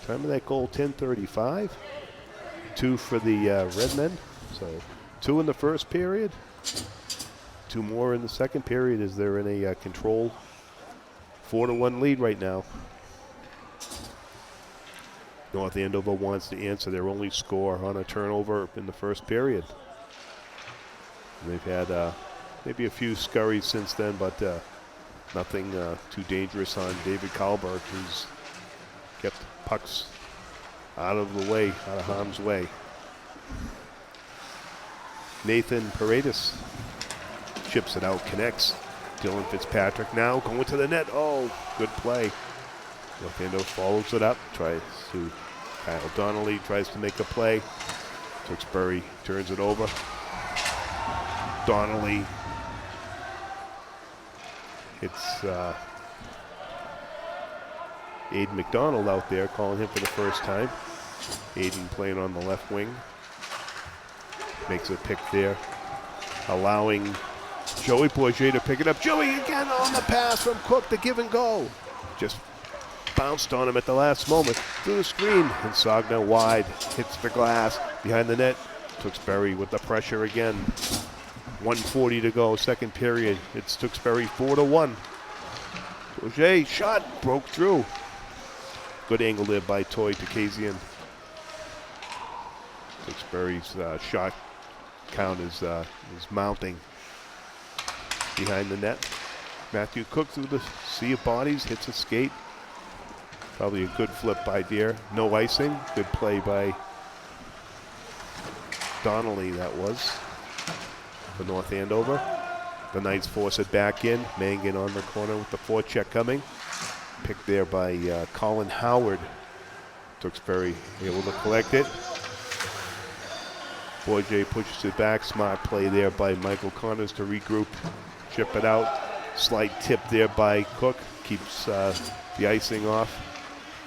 Time of that goal, 10:35. 2 for the Redmen. So 2 in the first period. 2 more in the second period as they're in a control 4-1 lead right now. North Andover wants to answer their only score on a turnover in the first period. And they've had maybe a few scurries since then, but nothing too dangerous on David Karlberg, who's kept pucks out of the way, out of harm's way. Nathan Paredes chips it out, connects. Dylan Fitzpatrick now going to the net. Oh, good play. North Andover follows it up, tries to, Kyle Donnelly tries to make a play. Tewksbury turns it over. Donnelly hits Aiden McDonald out there, calling him for the first time. Aiden playing on the left wing. Makes a pick there, allowing Joey Bourget to pick it up. Joey again on the pass from Cook, the give and go. Just bounced on him at the last moment through the screen. And Sogner wide, hits the glass behind the net. Tewksbury with the pressure again. 1:40 to go, second period. It's Tewksbury 4-1. Bourget shot, broke through. Good angle there by Toy Takazian. Tewksbury's shot count is mounting behind the net. Matthew Cook through the sea of bodies, hits a skate. Probably a good flip by Deere. No icing. Good play by Donnelly, that was, for North Andover. The Knights force it back in. Mangan on the corner with the forecheck coming. Picked there by Colin Howard. Tewksbury able to collect it. Bourget pushes it back. Smart play there by Michael Connors to regroup. Chip it out. Slight tip there by Cook. Keeps the icing off.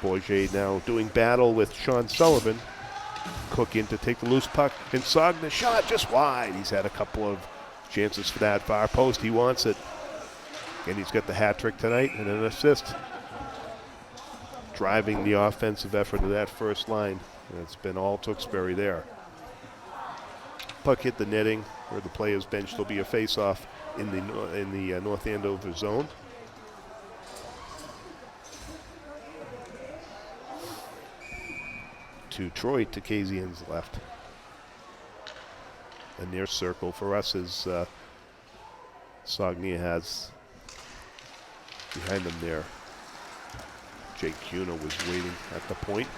Bourget now doing battle with Sean Sullivan. Cook in to take the loose puck. And Sogner shot just wide. He's had a couple of chances for that far post. He wants it. And he's got the hat trick tonight and an assist. Driving the offensive effort of that first line. And it's been all Tewksbury there. Puck hit the netting where the player's bench. There'll be a face-off in the North Andover zone. To Troy Takazian's left. A near circle for us is Sogner has behind him there. Jake Cuna was waiting at the point.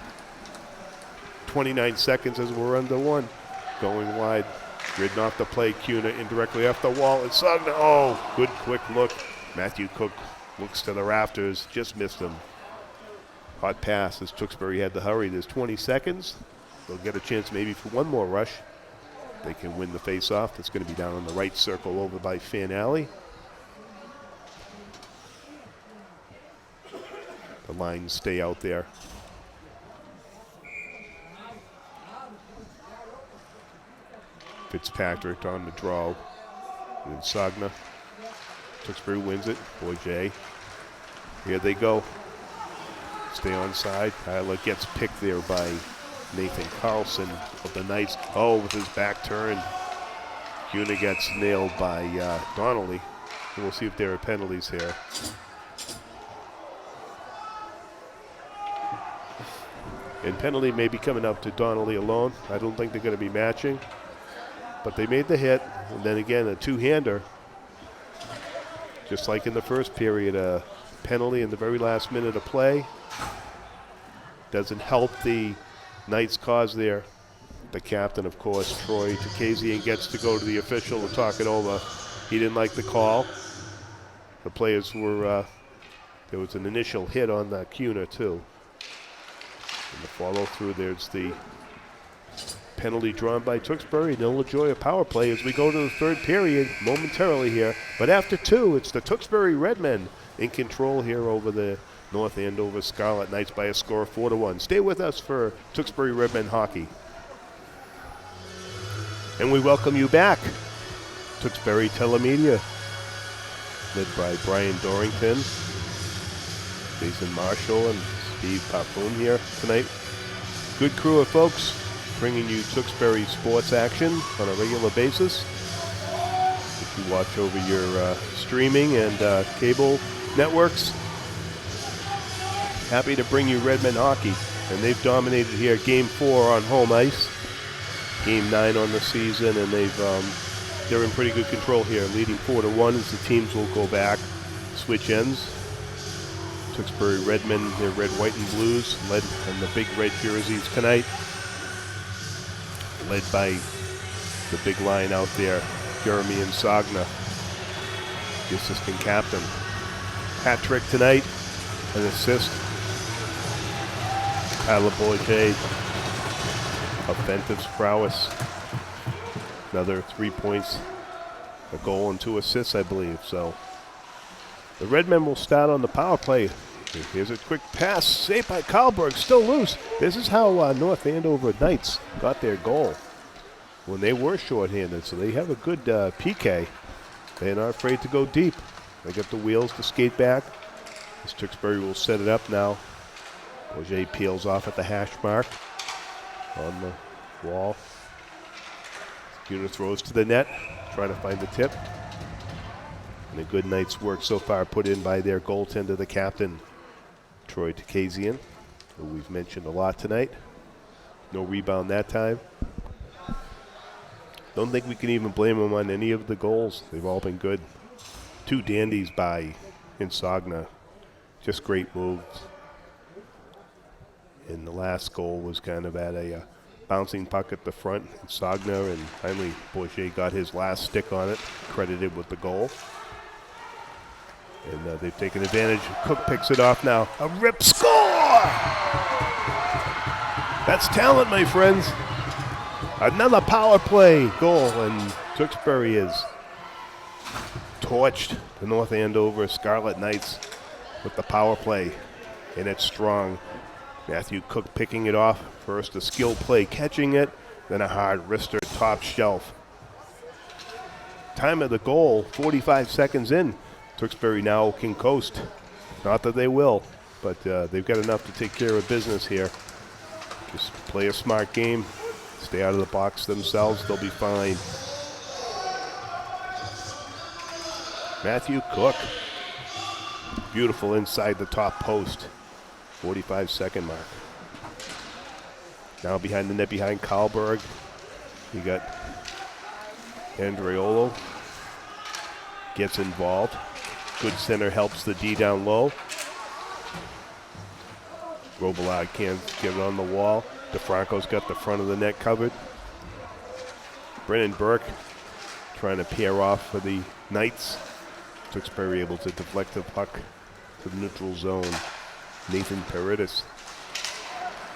29 seconds as we're under one. Going wide, ridden off the play. Cuna indirectly off the wall. And Sogner, oh, good quick look. Matthew Cook Looks to the rafters, just missed him. Hot pass as Tewksbury had to hurry. There's 20 seconds. They'll get a chance maybe for one more rush. They can win the face-off. That's going to be down in the right circle over by Fan Alley. The lines stay out there. Fitzpatrick on the draw. And then Sagna. Tewksbury wins it. Bourget. Here they go. Stay on side. Kyler gets picked there by Nathan Carlson of the Knights. Oh, with his back turn. Cuna gets nailed by Donnelly. And we'll see if there are penalties here. And penalty may be coming up to Donnelly alone. I don't think they're going to be matching. But they made the hit. And then again, a two-hander. Just like in the first period, a penalty in the very last minute of play. Doesn't help the Knights' cause there. The captain, of course, Troy Takazian, gets to go to the official to talk it over. He didn't like the call. The players were, there was an initial hit on the Cuna, too. And the follow-through, there's the penalty drawn by Tewksbury. They'll enjoy a power play as we go to the third period momentarily here. But after two, it's the Tewksbury Redmen in control here over the North Andover Scarlet Knights by a score of 4-1. Stay with us for Tewksbury Redmen hockey. And we welcome you back. Tewksbury Telemedia, led by Brian Dorrington, Jason Marshall, and Steve Papoon here tonight. Good crew of folks bringing you Tewksbury sports action on a regular basis. If you watch over your streaming and cable networks, happy to bring you Redmen hockey. And they've dominated here Game 4 on home ice, Game 9 on the season, and they're in pretty good control here, leading 4-1 as the teams will go back, switch ends. Tewksbury Redmen, their red, white, and blues, led in the big red jerseys tonight. Led by the big line out there, Jeremy and Sagna, the assistant captain. Hat trick tonight, an assist. Tyler Bourget, offensive prowess. Another 3 points, a goal, and 2 assists, I believe. So the Redmen will start on the power play. Here's a quick pass, saved by Karlberg, still loose. This is how North Andover Knights got their goal when they were shorthanded. So they have a good PK. They're not afraid to go deep. They got the wheels to skate back. As Tewksbury will set it up now. Bourget peels off at the hash mark on the wall. Cuna throws to the net, trying to find the tip. And a good night's work so far put in by their goaltender, the captain, Troy Takazian, who we've mentioned a lot tonight. No rebound that time. Don't think we can even blame him on any of the goals. They've all been good. 2 dandies by Insagna. Just great moves. And the last goal was kind of at a bouncing puck at the front. Insagna, and finally Bourget got his last stick on it, credited with the goal. And they've taken advantage. Cook picks it off now. A rip score! That's talent, my friends. Another power play goal, and Tewksbury is torched the North Andover Scarlet Knights with the power play, and it's strong. Matthew Cook picking it off. First a skill play catching it, then a hard wrister top shelf. Time of the goal, 45 seconds in. Tewksbury now can coast. Not that they will, but they've got enough to take care of business here. Just play a smart game. Stay out of the box themselves. They'll be fine. Matthew Cook. Beautiful inside the top post. 45-second mark. Now behind the net, behind Karlberg, you got Andreolo. Gets involved. Good center helps the D down low. Robillard can't get it on the wall. DeFranco's got the front of the net covered. Brennan Burke trying to pair off for the Knights. Tewksbury able to deflect the puck to the neutral zone. Nathan Paredes.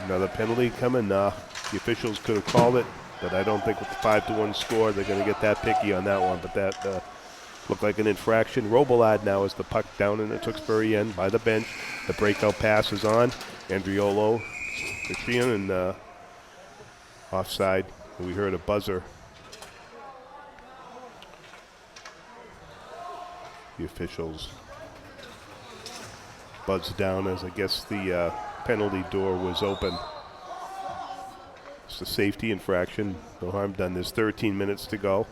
Another penalty coming. The officials could have called it, but I don't think with the 5-1 score they're going to get that picky on that one. But that looked like an infraction. Robillard now is the puck down in the Tewksbury end by the bench. The breakout pass is on. Andriolo, Michigan, and offside. We heard a buzzer. The officials buzzed down as I guess the penalty door was open. It's a safety infraction. No harm done. There's 13 minutes to go.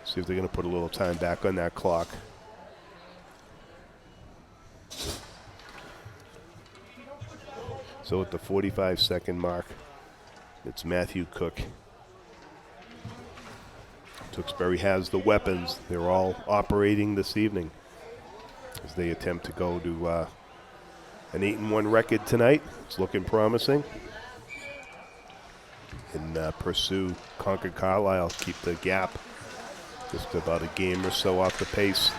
See if they're going to put a little time back on that clock. So at the 45-second mark, it's Matthew Cook. Tewksbury has the weapons. They're all operating this evening as they attempt to go to an 8-1 record tonight. It's looking promising. And pursue Concord Carlisle, keep the gap just about a game or so off the pace.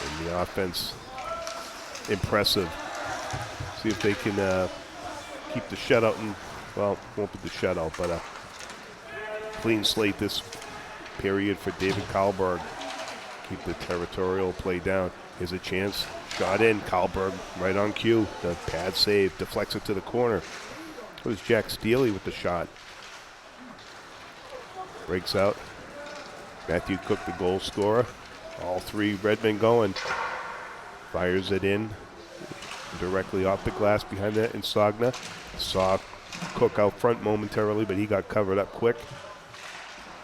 And the offense, impressive. See if they can keep the shutout, and well, won't be the shutout, but a clean slate this period for David Karlberg. Keep the territorial play down. Here's a chance. Shot in. Karlberg right on cue. The pad save. Deflects it to the corner. It was Jack Steely with the shot. Breaks out. Matthew Cook, the goal scorer. All three Redmen going. Fires it in. Directly off the glass behind that in Sogna. Saw Cook out front momentarily, but he got covered up quick.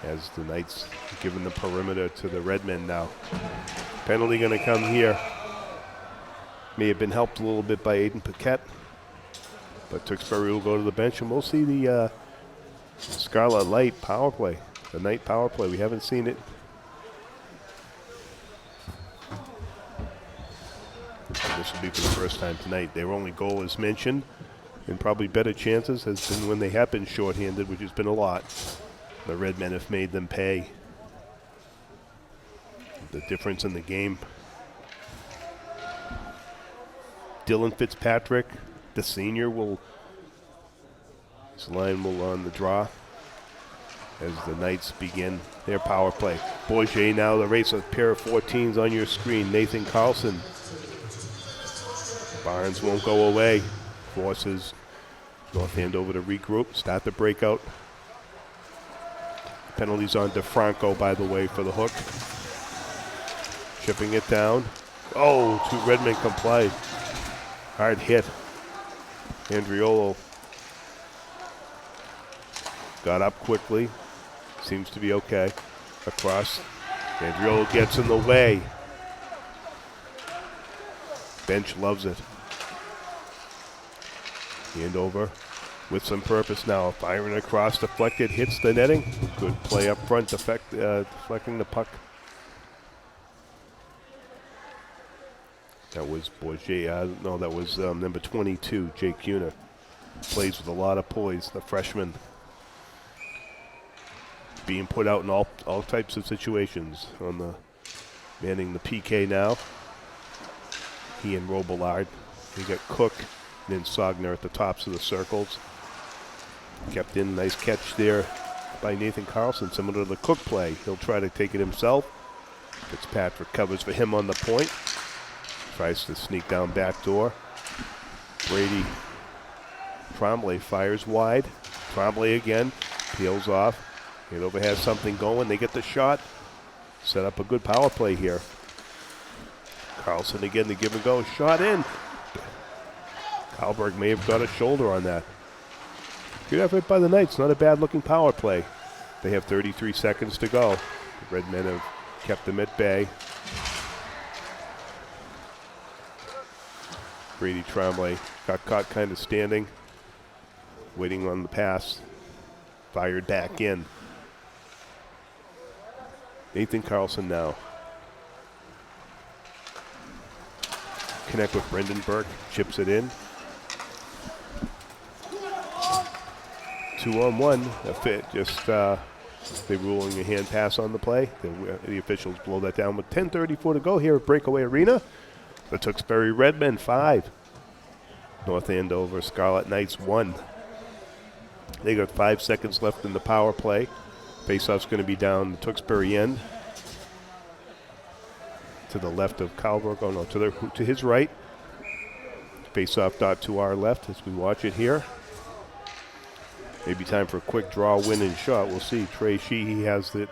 As the Knights giving the perimeter to the Redmen now. Penalty going to come here. May have been helped a little bit by Aiden Paquette. But Tewksbury will go to the bench, and we'll see the Scarlet Light power play. The Knight power play. We haven't seen it. This will be for the first time tonight. Their only goal, as mentioned, and probably better chances, has been when they have been shorthanded, which has been a lot. The Redmen have made them pay. The difference in the game. Dylan Fitzpatrick, the senior, his line will on the draw as the Knights begin their power play. Bourget now, the race, a pair of 14s on your screen. Nathan Carlson. Barnes won't go away. Forces North Andover to regroup, start the breakout. Penalties on DeFranco, by the way, for the hook. Chipping it down. Oh, two Redmen complied. Hard hit. Andriolo got up quickly. Seems to be okay. Across. Andriolo gets in the way. Bench loves it. Andover with some purpose now. Firing across, deflected, hits the netting. Good play up front, deflecting the puck. That was Bourget. No, that was number 22, Jake Cuner. Plays with a lot of poise, the freshman. Being put out in all types of situations. On the manning the PK now. He and Robillard. We got Cook and then Sogner at the tops of the circles. Kept in, nice catch there by Nathan Carlson, similar to the Cook play. He'll try to take it himself. Fitzpatrick covers for him on the point. Tries to sneak down back door. Brady Trombley fires wide. Trombley again, peels off. Andover has something going. They get the shot. Set up a good power play here. Carlson again, the give and go. Shot in. Karlberg may have got a shoulder on that. Good effort by the Knights. Not a bad looking power play. They have 33 seconds to go. The Redmen have kept them at bay. Brady Trombley got caught kind of standing, waiting on the pass. Fired back in. Nathan Carlson now. Connect with Brendan Burke. Chips it in. 2-on-1. A fit. Just They're ruling a hand pass on the play. The officials blow that down with 10:34 to go here at Breakaway Arena. The Tewksbury Redmen 5. North Andover Scarlet Knights 1. They got 5 seconds left in the power play. Faceoff's going to be down the Tewksbury end. To the left of Kalberg. Oh no, to his right. Faceoff dot to our left as we watch it here. Maybe time for a quick draw, win, and shot. We'll see. Trey Sheehy has it.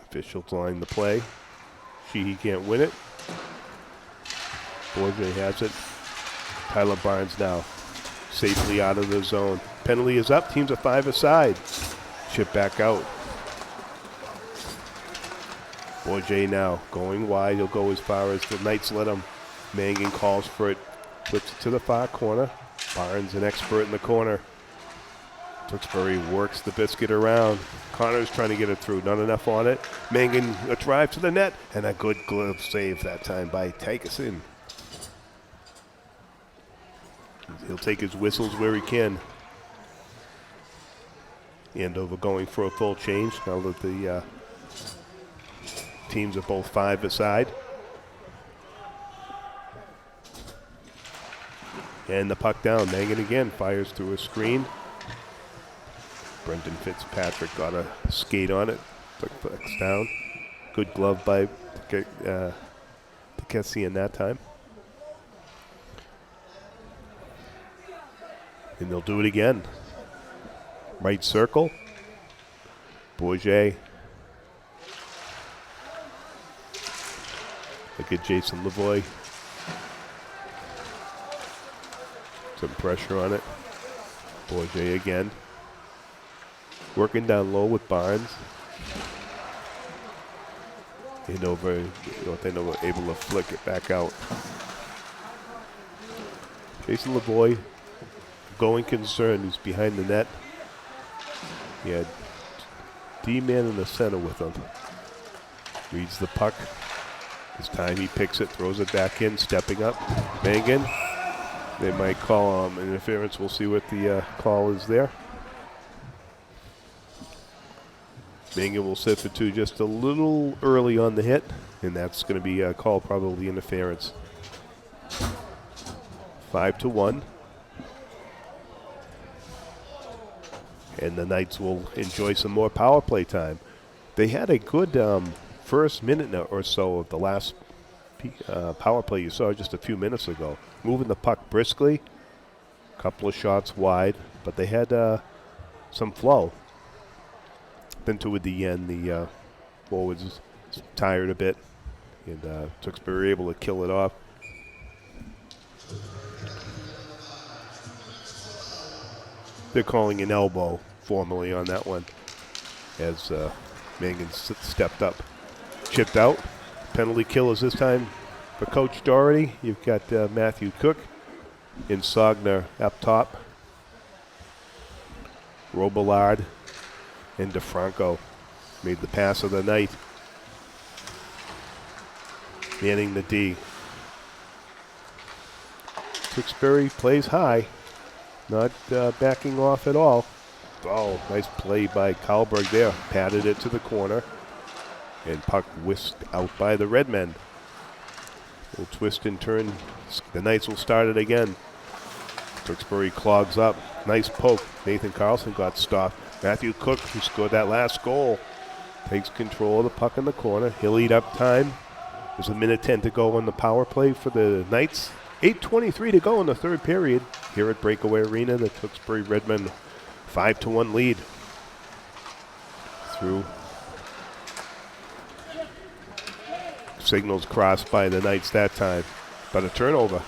Officials line the play. Sheehy can't win it. Borgia has it. Tyler Barnes now safely out of the zone. Penalty is up. Teams are 5 aside. Chip back out. Borgia now going wide. He'll go as far as the Knights let him. Mangan calls for it. Flips it to the far corner. Barnes, an expert in the corner. Tewksbury works the biscuit around. Connor's trying to get it through. Not enough on it. Mangan, a drive to the net. And a good glove save that time by Tykeson. He'll take his whistles where he can. Andover going for a full change now that the teams are both 5 aside. And the puck down. Mangan again fires through a screen. Brendan Fitzpatrick got a skate on it. Puck's down. Good glove by Tekesian that time. And they'll do it again. Right circle. Bourget. Look at Jason Lavoie. Some pressure on it. Bourget again. Working down low with Barnes. Andover, North Andover able to flick it back out. Jason Lavoie, going concern, who's behind the net. He had D-man in the center with him. Reads the puck. This time he picks it, throws it back in, stepping up. Mangan. They might call interference. We'll see what the call is there. Mangan will sit for 2 just a little early on the hit, and that's going to be called probably interference. 5-1. And the Knights will enjoy some more power play time. They had a good first minute or so of the last power play you saw just a few minutes ago. Moving the puck briskly, a couple of shots wide, but they had some flow. Then toward the end, the forwards tired a bit, and Tewksbury able to kill it off. They're calling an elbow formally on that one as Mangan stepped up. Chipped out. Penalty kill is this time for Coach Doherty. You've got Matthew Cook and Sogner up top. Robillard and DeFranco made the pass of the night. Manning the D. Tewksbury plays high, not backing off at all. Oh, nice play by Kalberg there. Patted it to the corner. And puck whisked out by the Redmen. Will twist and turn. The Knights will start it again. Tewksbury clogs up. Nice poke. Nathan Carlson got stopped. Matthew Cook, who scored that last goal, takes control of the puck in the corner. He'll eat up time. There's a minute 10 to go on the power play for the Knights. 8:23 to go in the third period. Here at Breakaway Arena, the Tewksbury Redmen 5-1 lead. Through. Signals crossed by the Knights that time. But a turnover.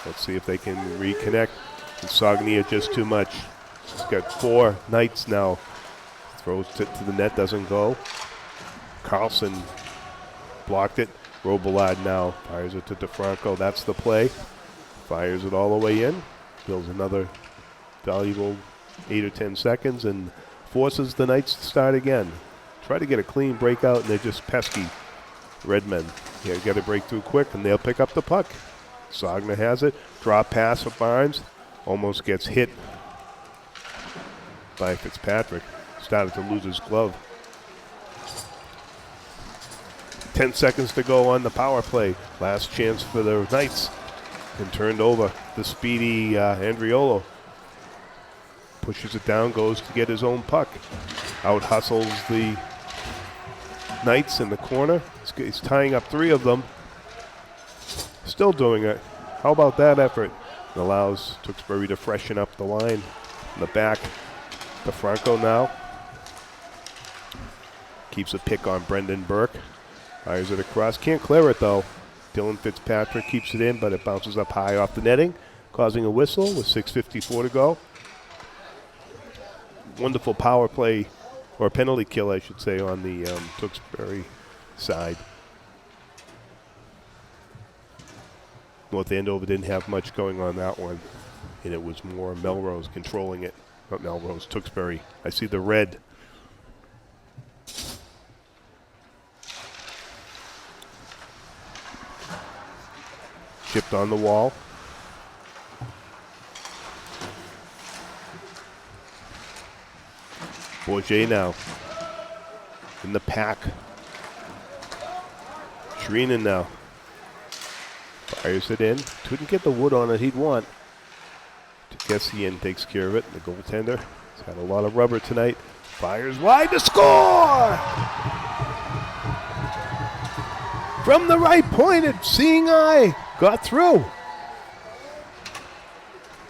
Let's see if they can reconnect. And Sognia just too much. He's got 4 Knights now. Throws it to the net, doesn't go. Carlson blocked it. Robillard now fires it to DeFranco. That's the play. Fires it all the way in. Builds another valuable 8 or 10 seconds and forces the Knights to start again. Try to get a clean breakout, and they're just pesky. Redmen. Yeah, got to break through quick, and they'll pick up the puck. Sogner has it. Drop pass for Barnes. Almost gets hit by Fitzpatrick. started to lose his glove. 10 seconds to go on the power play. Last chance for the Knights. And turned over. The speedy Andriolo pushes it down, goes to get his own puck. Out hustles the Knights in the corner. He's tying up 3 of them. Still doing it. How about that effort? It allows Tewksbury to freshen up the line. In the back to Franco now. Keeps a pick on Brendan Burke. Fires it across. Can't clear it though. Dylan Fitzpatrick keeps it in, but it bounces up high off the netting, causing a whistle with 6:54 to go. Wonderful power play, or penalty kill, I should say, on the Tewksbury side. North Andover didn't have much going on that one, and it was more Melrose controlling it. Not Melrose, Tewksbury. I see the red. Chipped on the wall. Bourget now in the pack. Shreenan now. Fires it in. Couldn't get the wood on it he'd want. Tekesian takes care of it. The goaltender has had a lot of rubber tonight. Fires wide to score! From the right point, it's seeing eye. Got through.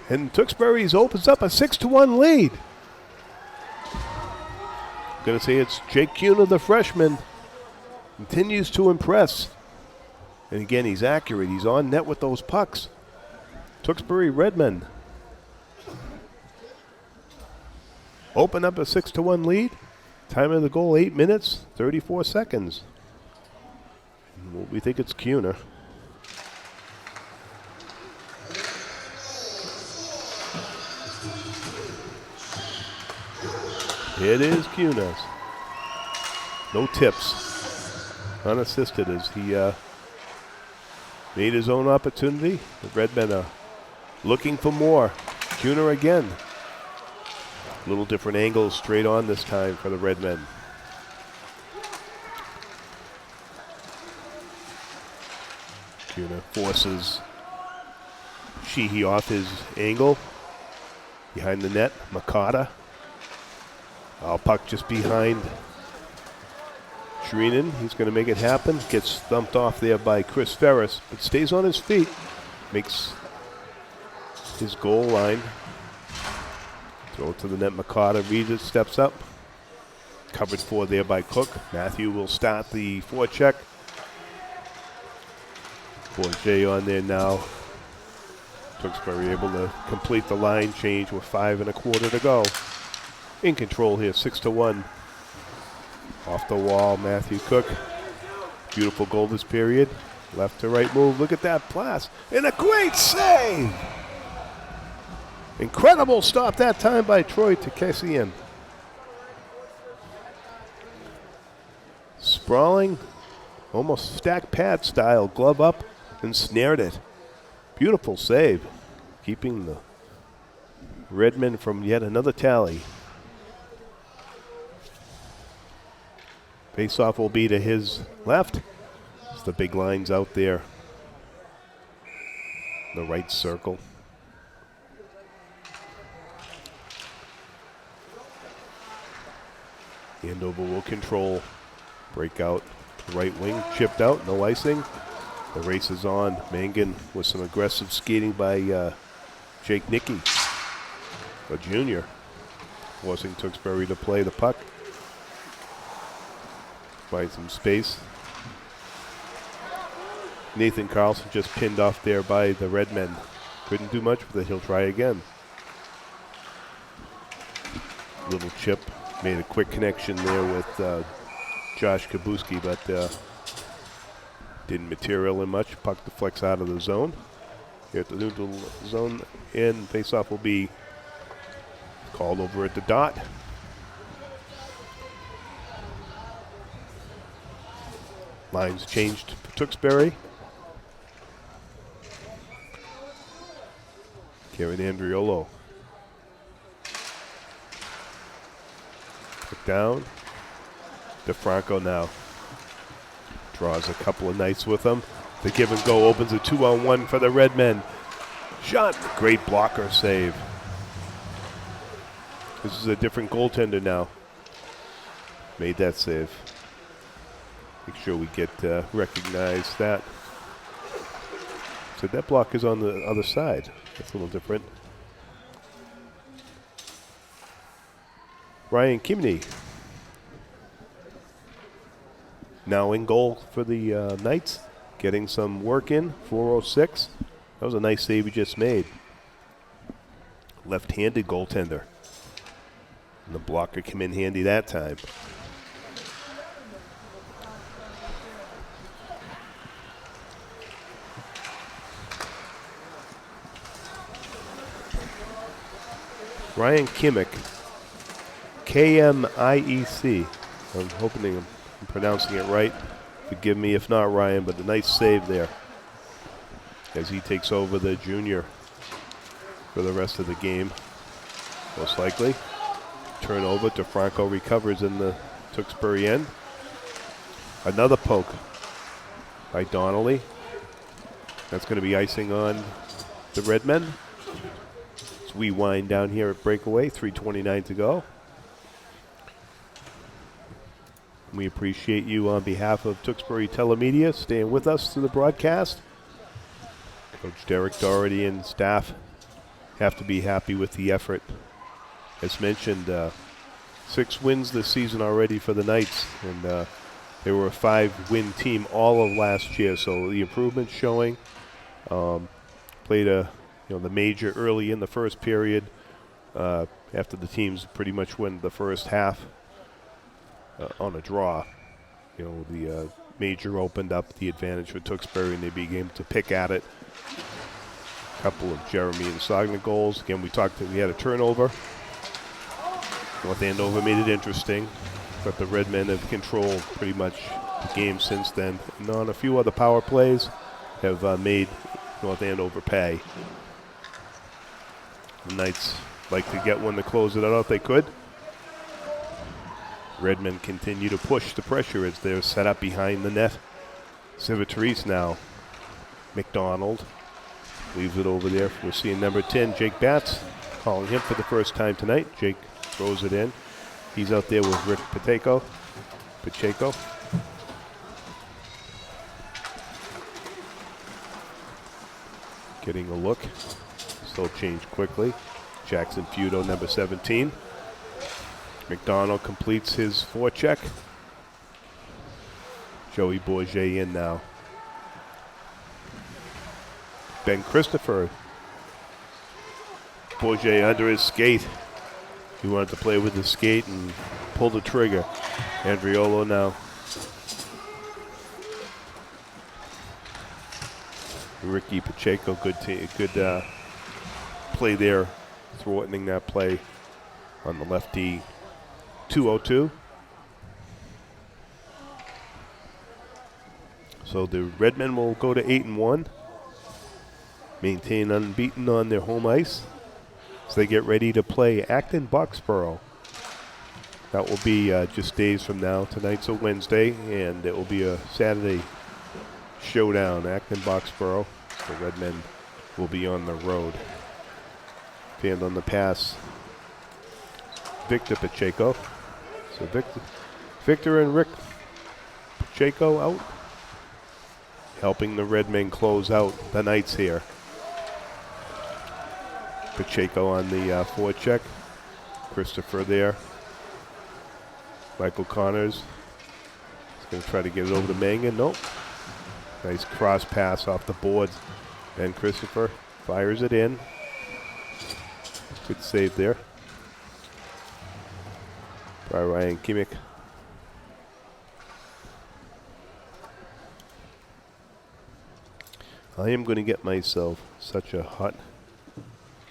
And Tewksbury's opens up a 6-1 lead. Going to say it's Jake Kuna, the freshman. Continues to impress. And again, he's accurate. He's on net with those pucks. Tewksbury Redmen open up a 6-1 lead. Time of the goal, 8 minutes, 34 seconds. And we think it's Kuna. It is Kunas. No tips. Unassisted as he made his own opportunity. The Redmen are looking for more. Kuna again. Little different angles straight on this time for the Redmen. Kuna forces Sheehy off his angle. Behind the net, Makata. Puck just behind Shreenan. He's going to make it happen. Gets thumped off there by Chris Ferris, but stays on his feet. Makes his goal line. Throw it to the net. Makata reads it, steps up. Covered for there by Cook. Matthew will start the forecheck. Bourget on there now. Tewksbury able to complete the line change with 5 1/4 to go. In control here, 6-1. Off the wall, Matthew Cook. Beautiful goal this period. Left to right move. Look at that pass. And a great save. Incredible stop that time by Troy Tekesian. Sprawling, almost stack pad style, glove up and snared it. Beautiful save. Keeping the Redmen from yet another tally. Face-off will be to his left. As the big line's out there. The right circle. Andover will control. Breakout. Right wing chipped out. No icing. The race is on. Mangan with some aggressive skating by Jake Nicky, a junior, forcing Tewksbury to play the puck. Find some space. Nathan Carlson just pinned off there by the Redmen. Couldn't do much with it. He'll try again. Little chip. Made a quick connection there with Josh Kabuski, but didn't material in much. Puck deflects out of the zone. Here at the neutral zone, and faceoff will be called over at the dot. Lines changed for Tewksbury. Kevin Andriolo. down. DeFranco now draws a couple of Knights with him. The give and go opens a 2-on-1 for the Redmen. Shot. Great blocker save. This is a different goaltender now. Made that save. Make sure we get recognize that. So that block is on the other side. That's a little different. Ryan Kimney now in goal for the Knights. Getting some work in, 406. That was a nice save he just made. Left-handed goaltender. And the blocker came in handy that time. Ryan Kimmick, K-M-I-E-C. I'm hoping I'm pronouncing it right. Forgive me if not, Ryan, but a nice save there as he takes over the junior for the rest of the game, most likely. Turnover. DeFranco recovers in the Tewksbury end. Another poke by Donnelly. That's going to be icing on the Redmen. As we wind down here at breakaway, 3:29 to go. We appreciate you on behalf of Tewksbury Telemedia staying with us through the broadcast. Coach Derek Doherty and staff have to be happy with the effort. As mentioned, 6 wins this season already for the Knights, and they were a 5-win team all of last year, so the improvement's showing. Played the major early in the first period after the teams pretty much win the first half on a draw. The major opened up the advantage for Tewksbury, and they began to pick at it. A couple of Jeremy and Sagna goals. Again, we had a turnover. North Andover made it interesting, but the Redmen have controlled pretty much the game since then. And on a few other power plays have made North Andover pay. The Knights like to get one to close it out if they could. Redmen continue to push the pressure as they're set up behind the net. Civitarese now. McDonald leaves it over there. We're seeing number 10, Jake Batts, calling him for the first time tonight. Jake throws it in. He's out there with Rick Pacheco. Getting a look. Still changed quickly. Jackson Feudo, number 17. McDonald completes his forecheck. Joey Bourget in now. Ben Christopher. Bourget under his skate. He wanted to play with his skate and pull the trigger. Andriolo now. Ricky Pacheco, good play there, thwarting that play on the lefty. 2:02. So the Redmen will go to 8-1, maintain unbeaten on their home ice as they get ready to play Acton Boxborough. That will be just days from now. Tonight's a Wednesday, and it will be a Saturday showdown. Acton Boxborough. The Redmen will be on the road. Fanned on the pass, Victor Pacheco. So Victor and Rick Pacheco out, helping the Redmen close out the Knights here. Pacheco on the forecheck. Christopher there. Michael Connors is going to try to get it over to Mangan. Nope. Nice cross pass off the boards. And Christopher fires it in. Good save there by Ryan Kimmick. I am going to get myself such a hot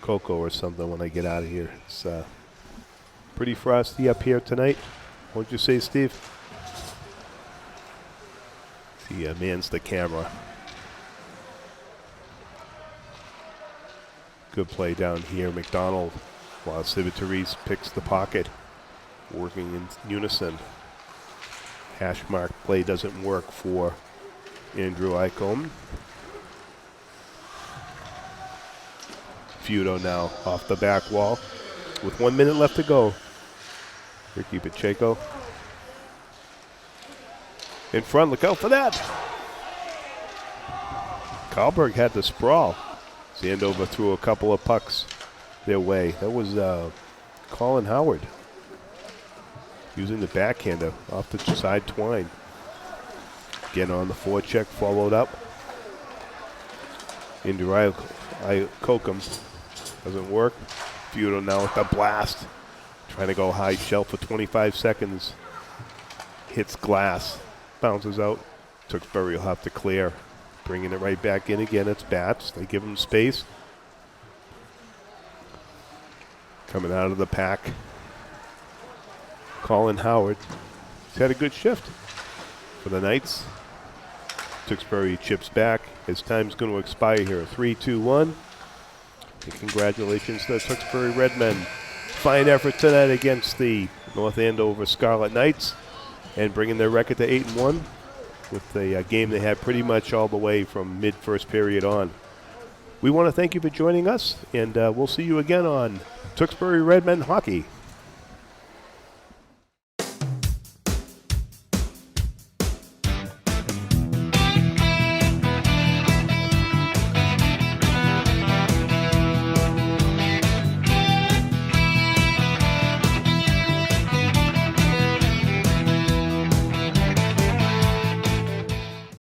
cocoa or something when I get out of here. It's pretty frosty up here tonight. What'd you say, Steve? He mans the camera. Good play down here. McDonald, while Civitarese picks the pocket. working in unison. Hash mark play doesn't work for Andrew Icombe. Feudo now off the back wall with 1 minute left to go. Ricky Pacheco in front. Look out for that. Karlberg had the sprawl. Andover threw a couple of pucks their way. That was Colin Howard using the backhander off the side twine. Again on the forecheck, followed up. Into Icombe. Doesn't work. Feudo now with the blast. Trying to go high shelf for 25 seconds. Hits glass. Bounces out. Tewksbury will have to clear. Bringing it right back in again. It's Bats. They give him space. Coming out of the pack. Colin Howard. He's had a good shift for the Knights. Tewksbury chips back. His time's going to expire here. 3-2-1. And congratulations to the Tewksbury Redmen. Fine effort tonight against the North Andover Scarlet Knights and bringing their record to 8-1 with a game they had pretty much all the way from mid-first period on. We want to thank you for joining us, and we'll see you again on Tewksbury Redmen Hockey.